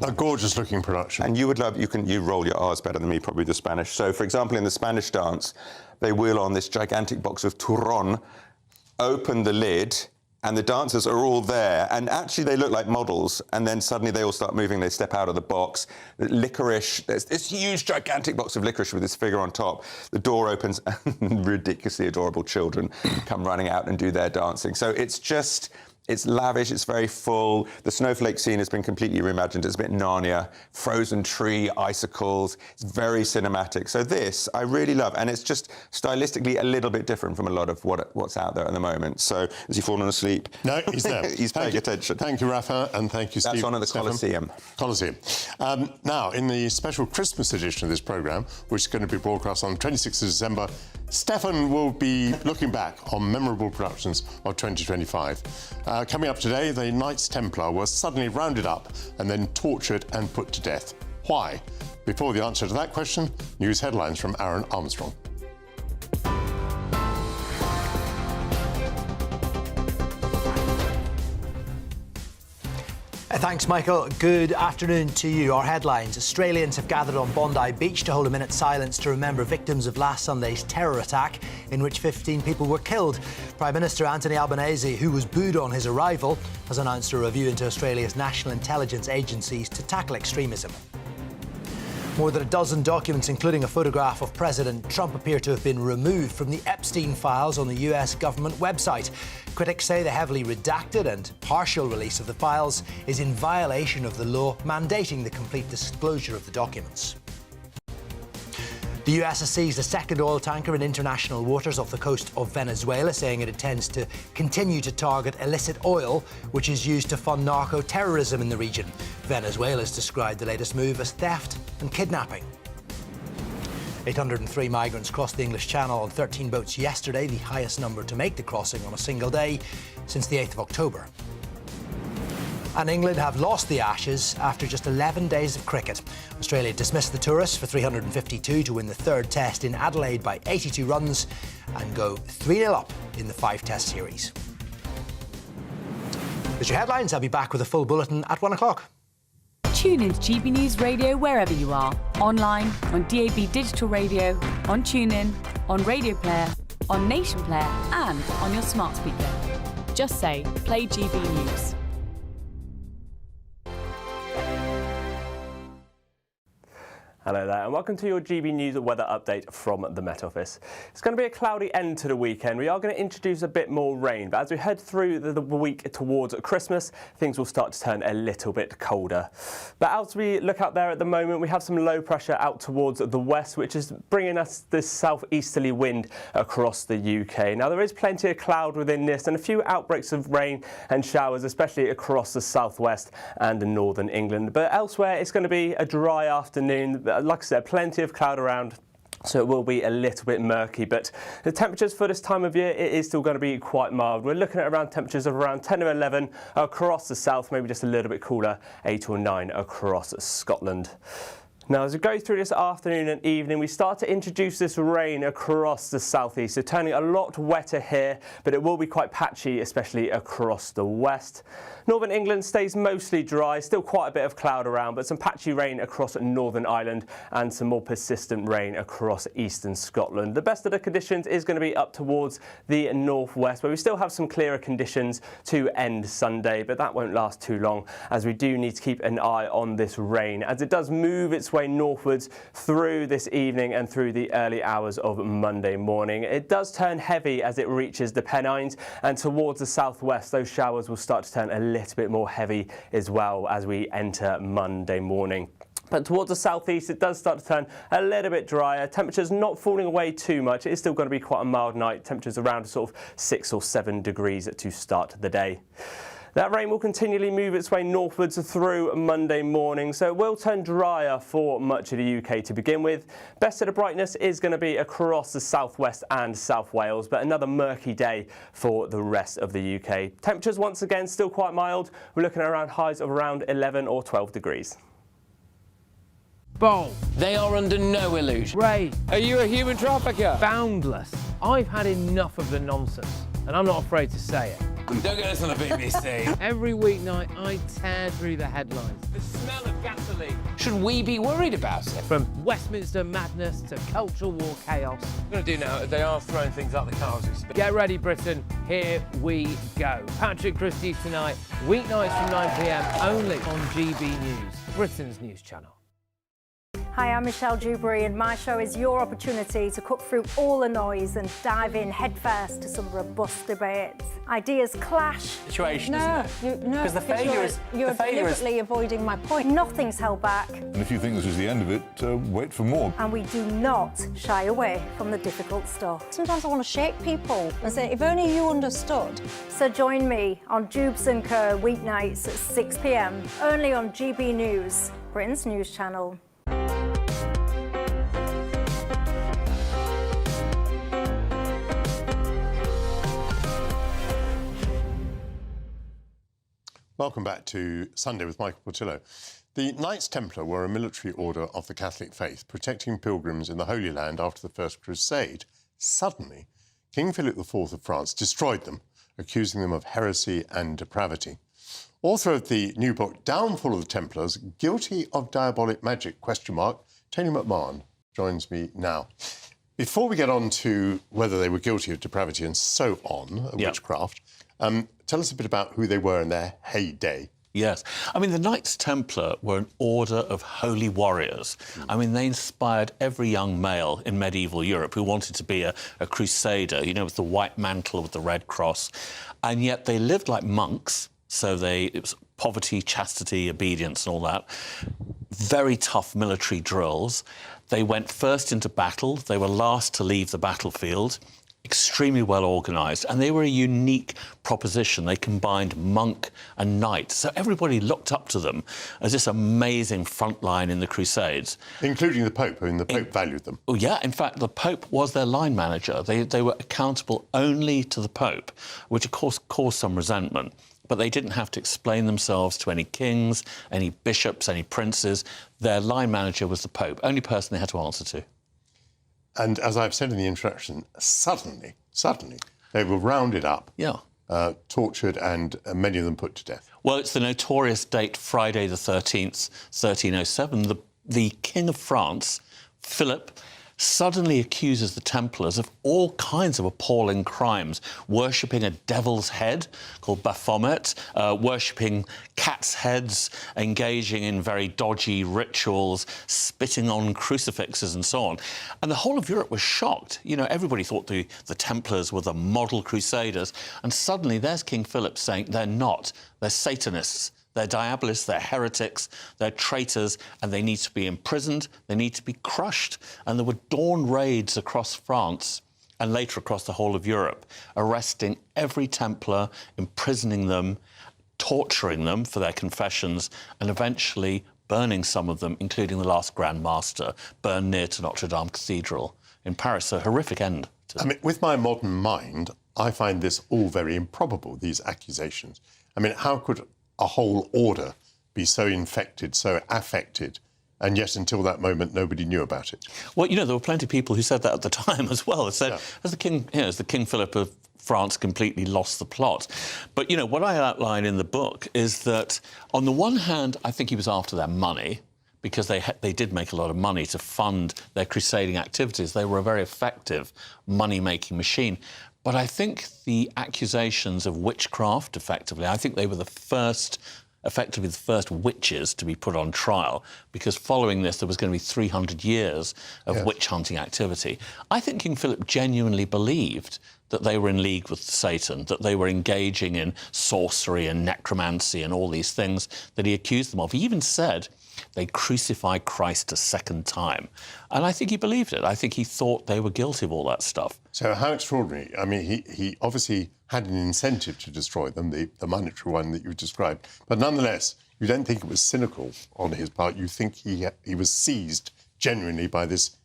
A gorgeous-looking production. And you would love, you roll your R's better than me, probably the Spanish. So, for example, in the Spanish dance, they wheel on this gigantic box of turron, open the lid, and the dancers are all there. And actually, they look like models. And then suddenly they all start moving. They step out of the box. Licorice, there's this huge, gigantic box of licorice with this figure on top. The door opens, and ridiculously adorable children come running out and do their dancing. So it's It's lavish, it's very full. The snowflake scene has been completely reimagined. It's a bit Narnia, frozen tree, icicles. It's very cinematic. So this, I really love. And it's just stylistically a little bit different from a lot of what's out there at the moment. So, has he fallen asleep? No, he's there. He's paying attention. Thank you, Rafa, and thank you, Steve. That's on at the Coliseum. Now, in the special Christmas edition of this programme, which is going to be broadcast on the 26th of December, Stefan will be looking back on memorable productions of 2025. Coming up today, the Knights Templar were suddenly rounded up and then tortured and put to death. Why? Before the answer to that question, news headlines from Aaron Armstrong. Thanks, Michael. Good afternoon to you. Our headlines. Australians have gathered on Bondi Beach to hold a minute's silence to remember victims of last Sunday's terror attack in which 15 people were killed. Prime Minister Anthony Albanese, who was booed on his arrival, has announced a review into Australia's national intelligence agencies to tackle extremism. More than a dozen documents, including a photograph of President Trump, appear to have been removed from the Epstein files on the US government website. Critics say the heavily redacted and partial release of the files is in violation of the law mandating the complete disclosure of the documents. The US has seized a second oil tanker in international waters off the coast of Venezuela, saying it intends to continue to target illicit oil, which is used to fund narco-terrorism in the region. Venezuela has described the latest move as theft and kidnapping. 803 migrants crossed the English Channel on 13 boats yesterday, the highest number to make the crossing on a single day since the 8th of October. And England have lost the Ashes after just 11 days of cricket. Australia dismissed the tourists for 352 to win the third test in Adelaide by 82 runs and go 3-0 up in the 5-test series. There's your headlines. I'll be back with a full bulletin at 1 o'clock. Tune in to GB News Radio wherever you are. Online, on DAB Digital Radio, on TuneIn, on Radio Player, on Nation Player and on your smart speaker. Just say, play GB News. Hello there and welcome to your GB News weather update from the Met Office. It's going to be a cloudy end to the weekend. We are going to introduce a bit more rain, but as we head through the week towards Christmas, things will start to turn a little bit colder. But as we look out there at the moment, we have some low pressure out towards the west, which is bringing us this southeasterly wind across the UK. Now there is plenty of cloud within this and a few outbreaks of rain and showers, especially across the southwest and northern England. But elsewhere, it's going to be a dry afternoon. Like I said, plenty of cloud around, so it will be a little bit murky, but the temperatures for this time of year, it is still going to be quite mild. We're looking at around temperatures of around 10 or 11 across the south, maybe just a little bit cooler, 8 or 9 across Scotland. Now, as we go through this afternoon and evening, we start to introduce this rain across the southeast, so turning a lot wetter here, but it will be quite patchy, especially across the west. Northern England stays mostly dry, still quite a bit of cloud around, but some patchy rain across Northern Ireland and some more persistent rain across eastern Scotland. The best of the conditions is going to be up towards the northwest, where we still have some clearer conditions to end Sunday, but that won't last too long, as we do need to keep an eye on this rain, as it does move its way northwards through this evening and through the early hours of Monday morning. It does turn heavy as it reaches the Pennines, and towards the southwest, those showers will start to turn a little bit more heavy as well as we enter Monday morning. But towards the southeast, it does start to turn a little bit drier. Temperatures not falling away too much. It is still going to be quite a mild night. Temperatures around sort of 6 or 7 degrees to start the day. That rain will continually move its way northwards through Monday morning, so it will turn drier for much of the UK to begin with. Best of the brightness is going to be across the southwest and South Wales, but another murky day for the rest of the UK. Temperatures once again still quite mild. We're looking at around highs of around 11 or 12 degrees. Bold. They are under no illusion. Ray. Are you a human trafficker? Boundless. I've had enough of the nonsense, and I'm not afraid to say it. Don't get us on the BBC. Every weeknight, I tear through the headlines. The smell of gasoline. Should we be worried about it? From Westminster madness to cultural war chaos. What we're going to do now, they are throwing things out the car as we speak. Get ready, Britain. Here we go. Patrick Christie's tonight, weeknights from 9 p.m, only on GB News, Britain's news channel. Hi, I'm Michelle Dewberry, and my show is your opportunity to cut through all the noise and dive in headfirst to some robust debates. Ideas clash. Situation, No, isn't it? no, Because the failure is... You're the failure is... deliberately avoiding my point. Nothing's held back. And if you think this is the end of it, wait for more. And we do not shy away from the difficult stuff. Sometimes I want to shake people and say, if only you understood. So join me on Dubes & Co. weeknights at 6 p.m, only on GB News, Britain's news channel. Welcome back to Sunday with Michael Portillo. The Knights Templar were a military order of the Catholic faith, protecting pilgrims in the Holy Land after the First Crusade. Suddenly, King Philip IV of France destroyed them, accusing them of heresy and depravity. Author of the new book, Downfall of the Templars, Guilty of Diabolic Magic, ? Tony McMahon joins me now. Before we get on to whether they were guilty of depravity and so on, witchcraft, tell us a bit about who they were in their heyday. Yes. I mean, the Knights Templar were an order of holy warriors. I mean, they inspired every young male in medieval Europe who wanted to be a crusader, you know, with the white mantle, with the red cross. And yet they lived like monks, so it was poverty, chastity, obedience and all that. Very tough military drills. They went first into battle. They were last to leave the battlefield. Extremely well organised, and they were a unique proposition. They combined monk and knight, so everybody looked up to them as this amazing front line in the Crusades. Including the Pope, and the Pope valued them. Oh, yeah, in fact, the Pope was their line manager. They were accountable only to the Pope, which, of course, caused some resentment. But they didn't have to explain themselves to any kings, any bishops, any princes. Their line manager was the Pope, only person they had to answer to. And as I've said in the introduction, suddenly, they were rounded up, tortured, and many of them put to death. Well, it's the notorious date, Friday the 13th, 1307. The King of France, Philip, suddenly accuses the Templars of all kinds of appalling crimes, worshipping a devil's head called Baphomet, worshipping cats' heads, engaging in very dodgy rituals, spitting on crucifixes and so on. And the whole of Europe was shocked. You know, everybody thought the Templars were the model crusaders, and suddenly there's King Philip saying they're not. They're Satanists. They're diabolists, they're heretics, they're traitors, and they need to be imprisoned, they need to be crushed. And there were dawn raids across France and later across the whole of Europe, arresting every Templar, imprisoning them, torturing them for their confessions, and eventually burning some of them, including the last Grand Master, burned near to Notre Dame Cathedral in Paris. So a horrific end. I mean, with my modern mind, I find this all very improbable, these accusations. I mean, how could a whole order be so infected, so affected, and yet until that moment nobody knew about it? Well, you know, there were plenty of people who said that at the time as well. They said, as the King Philip of France completely lost the plot. But, you know, what I outline in the book is that, on the one hand, I think he was after their money, because they did make a lot of money to fund their crusading activities. They were a very effective money-making machine. But I think the accusations of witchcraft, effectively, I think they were effectively the first witches to be put on trial, because following this there was going to be 300 years of witch-hunting activity. I think King Philip genuinely believed that they were in league with Satan, that they were engaging in sorcery and necromancy and all these things that he accused them of. He even said they crucified Christ a second time. And I think he believed it. I think he thought they were guilty of all that stuff. So how extraordinary. I mean, he obviously had an incentive to destroy them, the monetary one that you described. But nonetheless, you don't think it was cynical on his part. You think he was seized genuinely by this,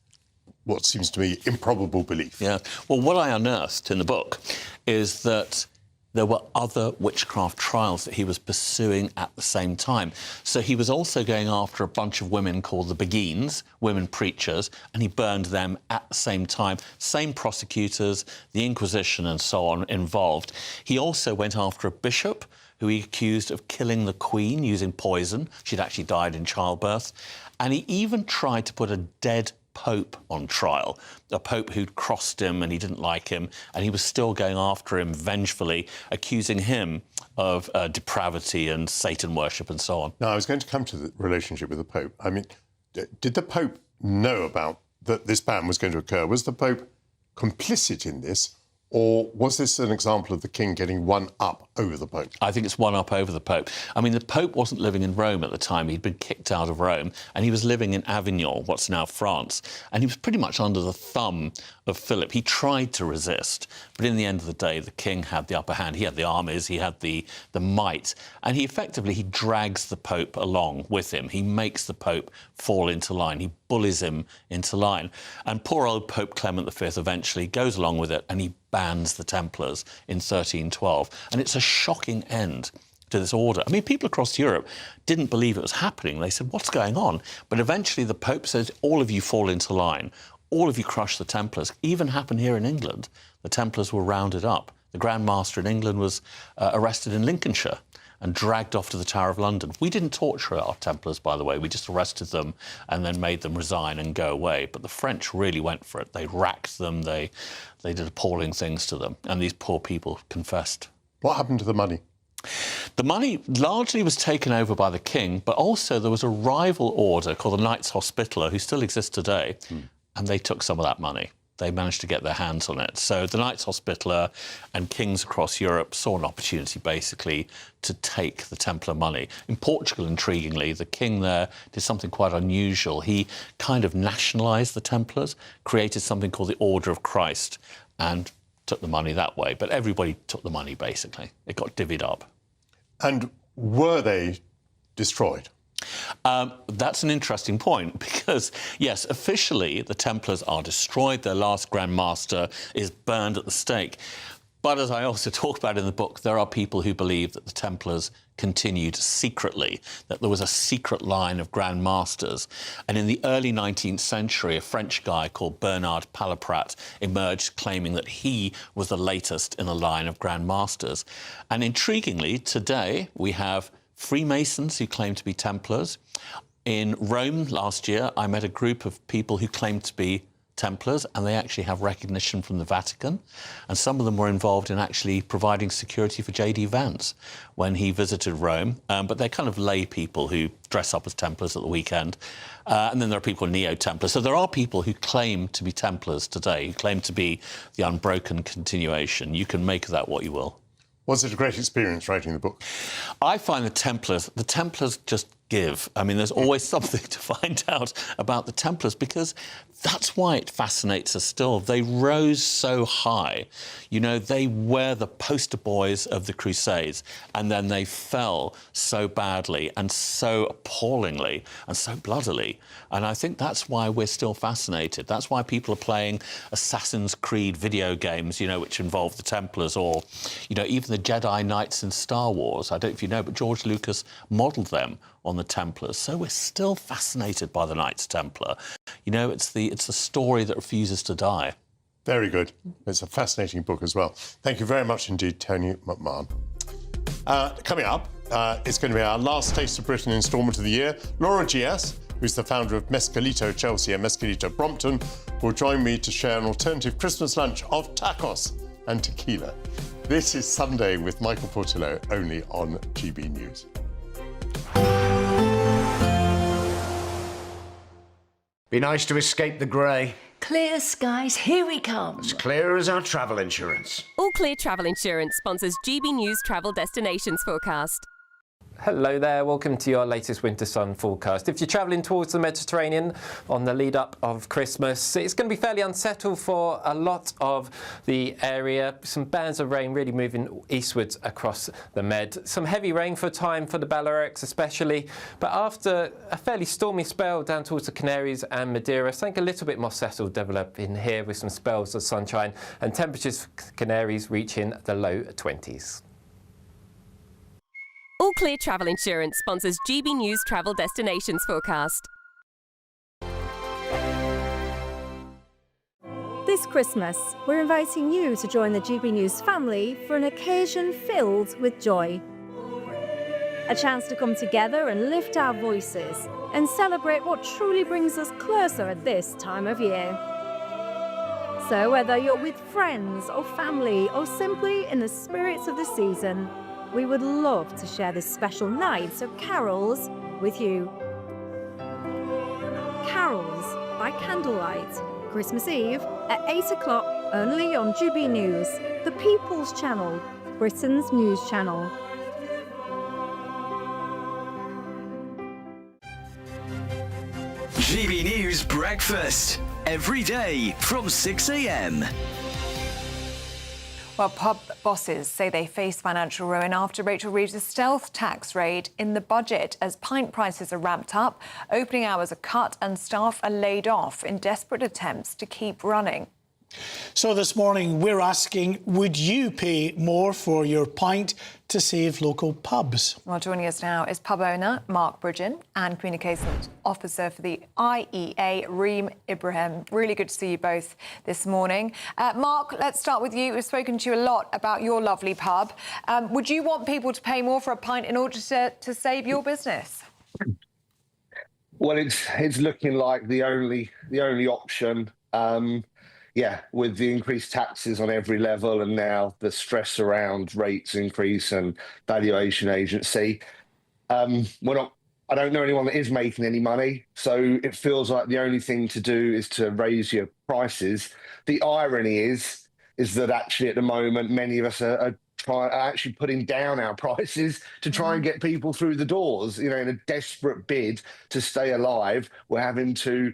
what seems to me, improbable belief. Yeah. Well, what I unearthed in the book is that there were other witchcraft trials that he was pursuing at the same time. So he was also going after a bunch of women called the Beguines, women preachers, and he burned them at the same time. Same prosecutors, the Inquisition and so on involved. He also went after a bishop who he accused of killing the Queen using poison. She'd actually died in childbirth. And he even tried to put a dead Pope on trial, a Pope who'd crossed him and he didn't like him, and he was still going after him vengefully, accusing him of depravity and Satan worship and so on. Now, I was going to come to the relationship with the Pope. I mean, did the Pope know about that this ban was going to occur? Was the Pope complicit in this? Or was this an example of the king getting one up over the Pope? I think it's one up over the Pope. I mean, the Pope wasn't living in Rome at the time. He'd been kicked out of Rome, and he was living in Avignon, what's now France. And he was pretty much under the thumb of Philip. He tried to resist, but in the end of the day, the king had the upper hand. He had the armies, he had the might, and he drags the Pope along with him. He makes the Pope fall into line. He bullies him into line. And poor old Pope Clement V eventually goes along with it, and he bans the Templars in 1312. And it's a shocking end to this order. I mean, people across Europe didn't believe it was happening. They said, what's going on? But eventually the Pope says, all of you fall into line. All of you crush the Templars. Even happened here in England. The Templars were rounded up. The Grand Master in England was arrested in Lincolnshire and dragged off to the Tower of London. We didn't torture our Templars, by the way. We just arrested them and then made them resign and go away. But the French really went for it. They racked them. They did appalling things to them. And these poor people confessed. What happened to the money? The money largely was taken over by the king, but also there was a rival order called the Knights Hospitaller, who still exists today, and they took some of that money. They managed to get their hands on it. So the Knights Hospitaller and kings across Europe saw an opportunity, basically, to take the Templar money. In Portugal, intriguingly, the king there did something quite unusual. He kind of nationalised the Templars, created something called the Order of Christ, and took the money that way. But everybody took the money, basically. It got divvied up. And were they destroyed? That's an interesting point because, yes, officially the Templars are destroyed. Their last Grand Master is burned at the stake. But as I also talk about in the book, there are people who believe that the Templars continued secretly, that there was a secret line of Grand Masters. And in the early 19th century, a French guy called Bernard Palaprat emerged claiming that he was the latest in a line of Grand Masters. And intriguingly, today we have Freemasons who claim to be Templars. In Rome last year, I met a group of people who claimed to be Templars, and they actually have recognition from the Vatican. And some of them were involved in actually providing security for J.D. Vance when he visited Rome. But they're kind of lay people who dress up as Templars at the weekend. And then there are people Neo-Templars. So there are people who claim to be Templars today, who claim to be the unbroken continuation. You can make of that what you will. Was it a great experience writing the book? I find the Templars just give. I mean, there's always something to find out about the Templars because that's why it fascinates us still. They rose so high. You know, they were the poster boys of the Crusades, and then they fell so badly and so appallingly and so bloodily. And I think that's why we're still fascinated. That's why people are playing Assassin's Creed video games, you know, which involve the Templars, or, you know, even the Jedi Knights in Star Wars. I don't know if you know, but George Lucas modelled them on the Templars. So we're still fascinated by the Knights Templar. You know, it's the story that refuses to die. Very good. It's a fascinating book as well. Thank you very much indeed, Tony McMahon. Coming up, it's going to be our last Taste of Britain instalment of the year. Laura G.S., who's the founder of Mescalito Chelsea and Mescalito Brompton, will join me to share an alternative Christmas lunch of tacos and tequila. This is Sunday with Michael Portillo, only on GB News. Be nice to escape the grey. Clear skies, here we come. As clear as our travel insurance. All Clear Travel Insurance sponsors GB News Travel Destinations Forecast. Hello there, welcome to your latest winter sun forecast. If you're travelling towards the Mediterranean on the lead up of Christmas, it's going to be fairly unsettled for a lot of the area. Some bands of rain really moving eastwards across the Med. Some heavy rain for a time for the Balearics especially, but after a fairly stormy spell down towards the Canaries and Madeira, something a little bit more settled developing here with some spells of sunshine and temperatures for Canaries reaching the low 20s. All Clear Travel Insurance sponsors GB News Travel Destinations Forecast. This Christmas, we're inviting you to join the GB News family for an occasion filled with joy. A chance to come together and lift our voices and celebrate what truly brings us closer at this time of year. So whether you're with friends or family or simply in the spirits of the season, we would love to share this special night of carols with you. Carols by Candlelight. Christmas Eve at 8 o'clock only on GB News, the People's Channel, Britain's news channel. GB News Breakfast. Every day from 6 a.m. Well, pub bosses say they face financial ruin after Rachel Reeves' stealth tax raid in the budget as pint prices are ramped up, opening hours are cut and staff are laid off in desperate attempts to keep running. So this morning we're asking, would you pay more for your pint to save local pubs? Well, joining us now is pub owner Mark Bridgen and Communications Officer for the IEA, Reem Ibrahim. Really good to see you both this morning. Mark, let's start with you. We've spoken to you a lot about your lovely pub. Would you want people to pay more for a pint in order to save your business? Well, it's looking like the only option. Yeah, with the increased taxes on every level and now the stress around rates increase and valuation agency, I don't know anyone that is making any money, so it feels like the only thing to do is to raise your prices. The irony is that actually at the moment many of us are actually putting down our prices to try and get people through the doors. You know, in a desperate bid to stay alive, we're having to,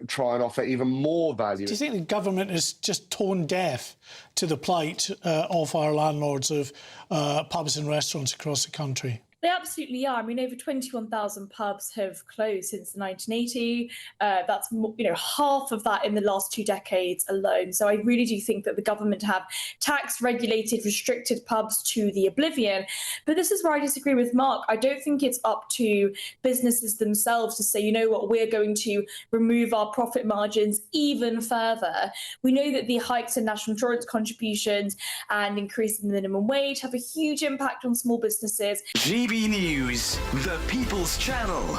try and offer even more value. Do you think the government is just tone deaf to the plight of our landlords of pubs and restaurants across the country? They absolutely are. I mean, over 21,000 pubs have closed since 1980. That's half of that in the last 2 decades alone. So I really do think that the government have tax regulated, restricted pubs to the oblivion. But this is where I disagree with Mark. I don't think it's up to businesses themselves to say, you know what, we're going to remove our profit margins even further. We know that the hikes in national insurance contributions and increasing the minimum wage have a huge impact on small businesses. GB News, the People's Channel.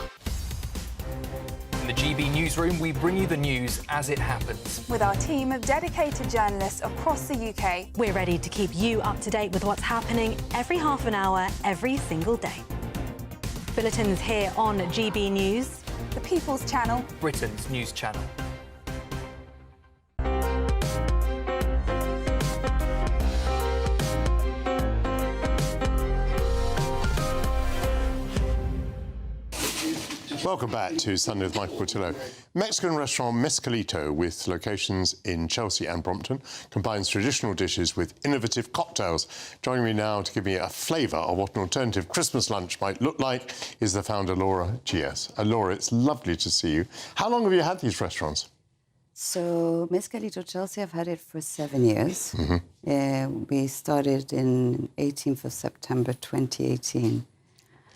In the GB Newsroom, we bring you the news as it happens. With our team of dedicated journalists across the UK, we're ready to keep you up to date with what's happening every half an hour, every single day. Bulletins here on GB News, the People's Channel, Britain's news channel. Welcome back to Sunday with Michael Portillo. Mexican restaurant Mezcalito, with locations in Chelsea and Brompton, combines traditional dishes with innovative cocktails. Joining me now to give me a flavour of what an alternative Christmas lunch might look like is the founder, Laura G.S. Laura, it's lovely to see you. How long have you had these restaurants? So, Mezcalito Chelsea, I've had it for 7 years. We started in 18th of September 2018.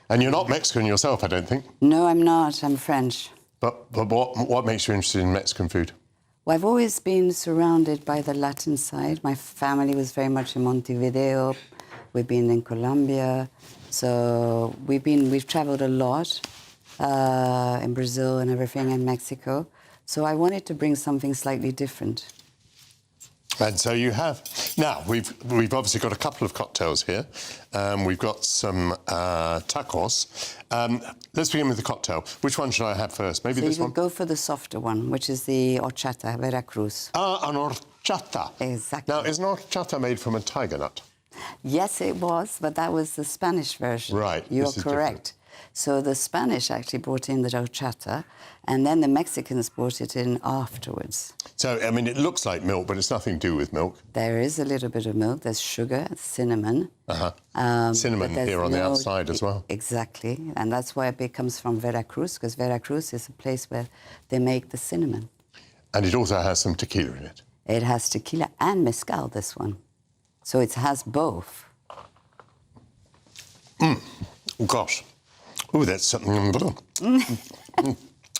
And you're not Mexican yourself, I don't think. No, I'm not. I'm French. But what makes you interested in Mexican food? Well, I've always been surrounded by the Latin side. My family was very much in Montevideo. We've been in Colombia. So we've traveled a lot in Brazil and everything, and Mexico. So I wanted to bring something slightly different. And so you have. Now, we've obviously got a couple of cocktails here. We've got some tacos. Let's begin with the cocktail. Which one should I have first? Maybe this one? Go for the softer one, which is the horchata, Veracruz. Ah, an horchata. Exactly. Now, is an horchata made from a tiger nut? Yes, it was, but that was the Spanish version. Right. You're correct. So the Spanish actually brought in the horchata, and then the Mexicans brought it in afterwards. So, I mean, it looks like milk, but it's nothing to do with milk. There is a little bit of milk. There's sugar, cinnamon. Cinnamon here on the outside as well. Exactly, and that's why it comes from Veracruz, because Veracruz is a place where they make the cinnamon. And it also has some tequila in it. It has tequila and mezcal, this one. So it has both. Oh, gosh. Oh, that's something.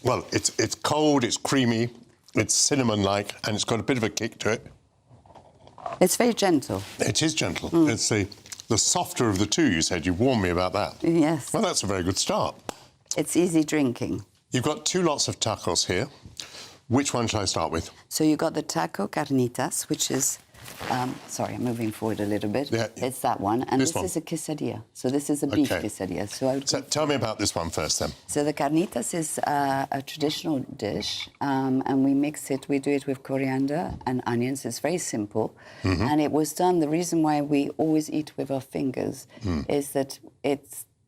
Well, it's cold, it's creamy, it's cinnamon-like, and it's got a bit of a kick to it. It's very gentle. It is gentle. It's the softer of the two, you said. You warned me about that. Yes. Well, that's a very good start. It's easy drinking. You've got 2 lots of tacos here. Which one shall I start with? So you got the taco carnitas, which is Sorry, I'm moving forward a little bit. Yeah. It's that one. And This this one. is a quesadilla. So this is a beef quesadilla. So tell me about this one first, then. So the carnitas is a traditional dish, and we mix it. We do it with coriander and onions. It's very simple, and it was done. The reason why we always eat with our fingers is that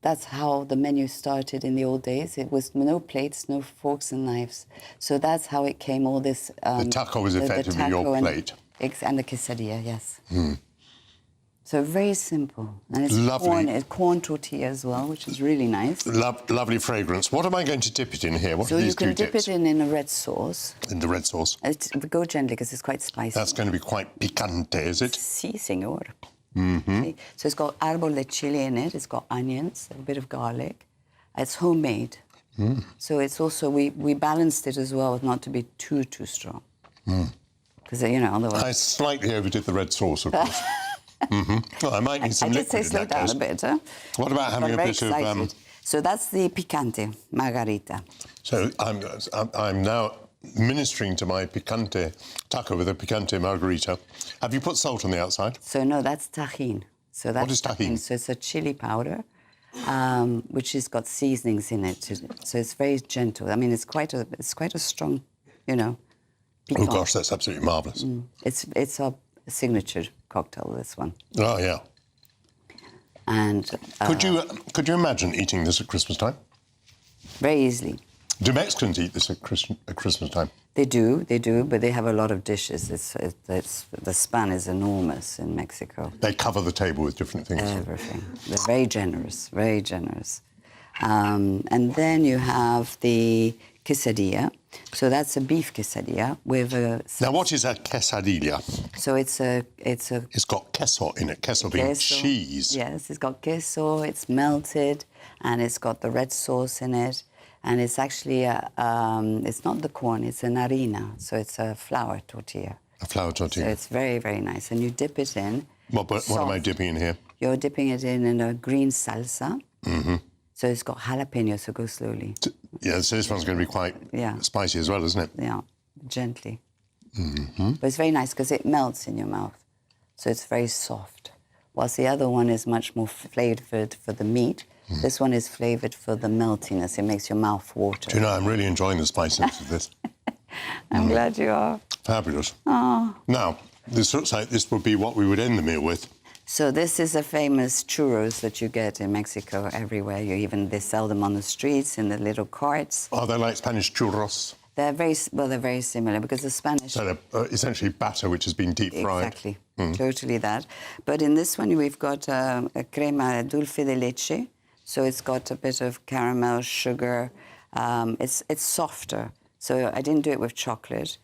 that's how the menu started in the old days. It was no plates, no forks and knives. So that's how it came. All this. The taco was effectively your plate. And the quesadilla, yes. So very simple. And it's Lovely. corn tortilla as well, which is really nice. Lovely fragrance. What am I going to dip it in here? What So are you these can two dip dips? it in a red sauce. In the red sauce. Go gently because it's quite spicy. That's going to be quite picante, is it? Sí, señor. Okay. So it's got árbol de chile in it. It's got onions, a bit of garlic. It's homemade. So it's also, we balanced it as well, not to be too strong. Because, otherwise... I slightly overdid the red sauce, of course. Well, I might need some I did liquid say slow in that down case. a bit, huh? What about having a very bit of... excited. So that's the picante, margarita. So I'm now ministering to my picante taco with a picante margarita. Have you put salt on the outside? So no, that's tajin. So that's What is tajin? So it's a chili powder, which has got seasonings in it. So it's very gentle. I mean, it's quite a strong, Oh piquant. gosh, that's absolutely marvellous. It's our signature cocktail, this one. Oh yeah. And Could you imagine eating this at Christmas time? very easily. Do Mexicans eat this at Christmas time? They do, but they have a lot of dishes. The span is enormous in Mexico. They cover the table with different things. Everything. They're very generous, very generous. And then you have the quesadilla. So that's a beef quesadilla with a... Now, what is a quesadilla? So it's got queso in it, queso being cheese. Yes, it's got queso, it's melted, and it's got the red sauce in it. And it's actually, it's not the corn, it's an harina. So it's a flour tortilla. A flour tortilla. So it's very, very nice. And you dip it in. What am I dipping in here? You're dipping it in a green salsa. So it's got jalapeno, so go slowly. Yeah, so this one's going to be quite spicy as well, isn't it? Yeah, gently. But it's very nice because it melts in your mouth. So it's very soft. Whilst the other one is much more flavoured for the meat, this one is flavoured for the meltiness. It makes your mouth water. Do you know, I'm really enjoying the spiciness of this. I'm glad you are. Fabulous. Oh. Now, this looks like this would be what we would end the meal with. So this is a famous churros that you get in Mexico everywhere. They sell them on the streets in the little carts. Are they like Spanish churros? They're very similar because the Spanish... So they're essentially batter which has been deep fried. Exactly, totally that. But in this one we've got a crema dulce de leche. So it's got a bit of caramel, sugar. It's softer. So I didn't do it with chocolate.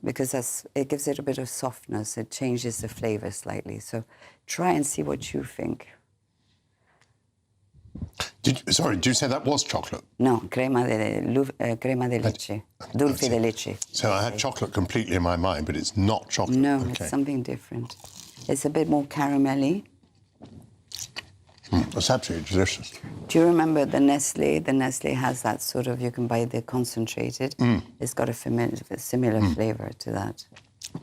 Because it gives it a bit of softness. It changes the flavour slightly. So try and see what you think. Did you say that was chocolate? No, crema de leche, dulce de leche. So I had chocolate completely in my mind, but it's not chocolate. No, it's something different. It's a bit more caramelly. It's absolutely delicious. Do you remember the Nestle? The Nestle has that sort of, you can buy the concentrated. It's got a similar flavour to that.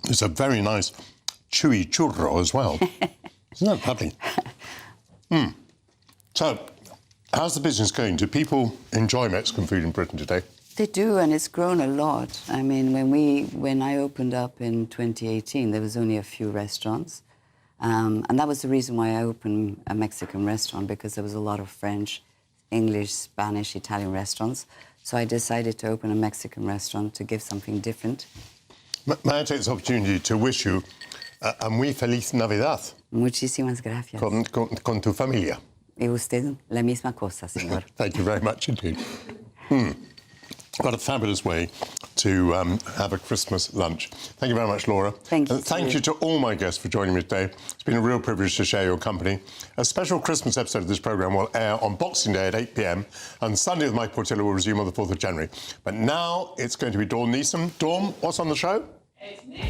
It's a very nice chewy churro as well. Isn't that lovely? So, how's the business going? Do people enjoy Mexican food in Britain today? They do, and it's grown a lot. I mean, when I opened up in 2018, there was only a few restaurants. And that was the reason why I opened a Mexican restaurant, because there was a lot of French, English, Spanish, Italian restaurants. So I decided to open a Mexican restaurant to give something different. May I take this opportunity to wish you a muy feliz Navidad? Muchísimas gracias. Con tu familia. Y usted, la misma cosa, señor. Thank you very much indeed. What a fabulous way to have a Christmas lunch. Thank you very much, Laura. Thank you. And thank you to all my guests for joining me today. It's been a real privilege to share your company. A special Christmas episode of this programme will air on Boxing Day at 8 p.m. and Sunday with Michael Portillo will resume on the 4th of January. But now it's going to be Dawn Neeson. Dawn, what's on the show?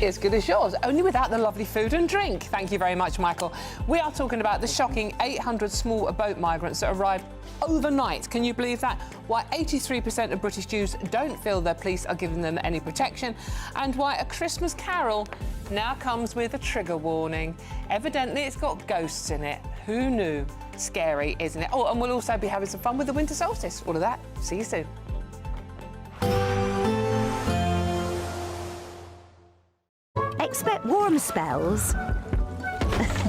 As good as yours, only without the lovely food and drink. Thank you very much, Michael. We are talking about the shocking 800 small boat migrants that arrived overnight. Can you believe that? Why 83% of British Jews don't feel their police are giving them any protection, and why A Christmas Carol now comes with a trigger warning. Evidently, it's got ghosts in it. Who knew? Scary, isn't it? Oh, and we'll also be having some fun with the winter solstice. All of that. See you soon. Expect warm spells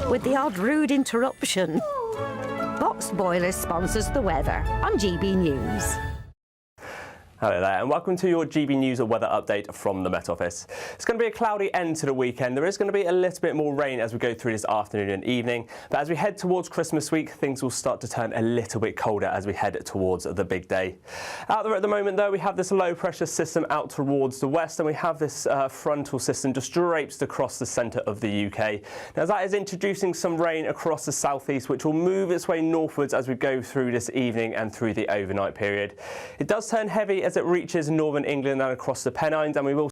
with the odd rude interruption. Box Boiler sponsors the weather on GB News. Hello there, and welcome to your GB News weather update from the Met Office. It's going to be a cloudy end to the weekend. There is going to be a little bit more rain as we go through this afternoon and evening, but as we head towards Christmas week, things will start to turn a little bit colder as we head towards the big day. Out there at the moment, though, we have this low pressure system out towards the west, and we have this frontal system just draped across the centre of the UK. Now, that is introducing some rain across the southeast, which will move its way northwards as we go through this evening and through the overnight period. It does turn heavy as it reaches northern England and across the Pennines, and we will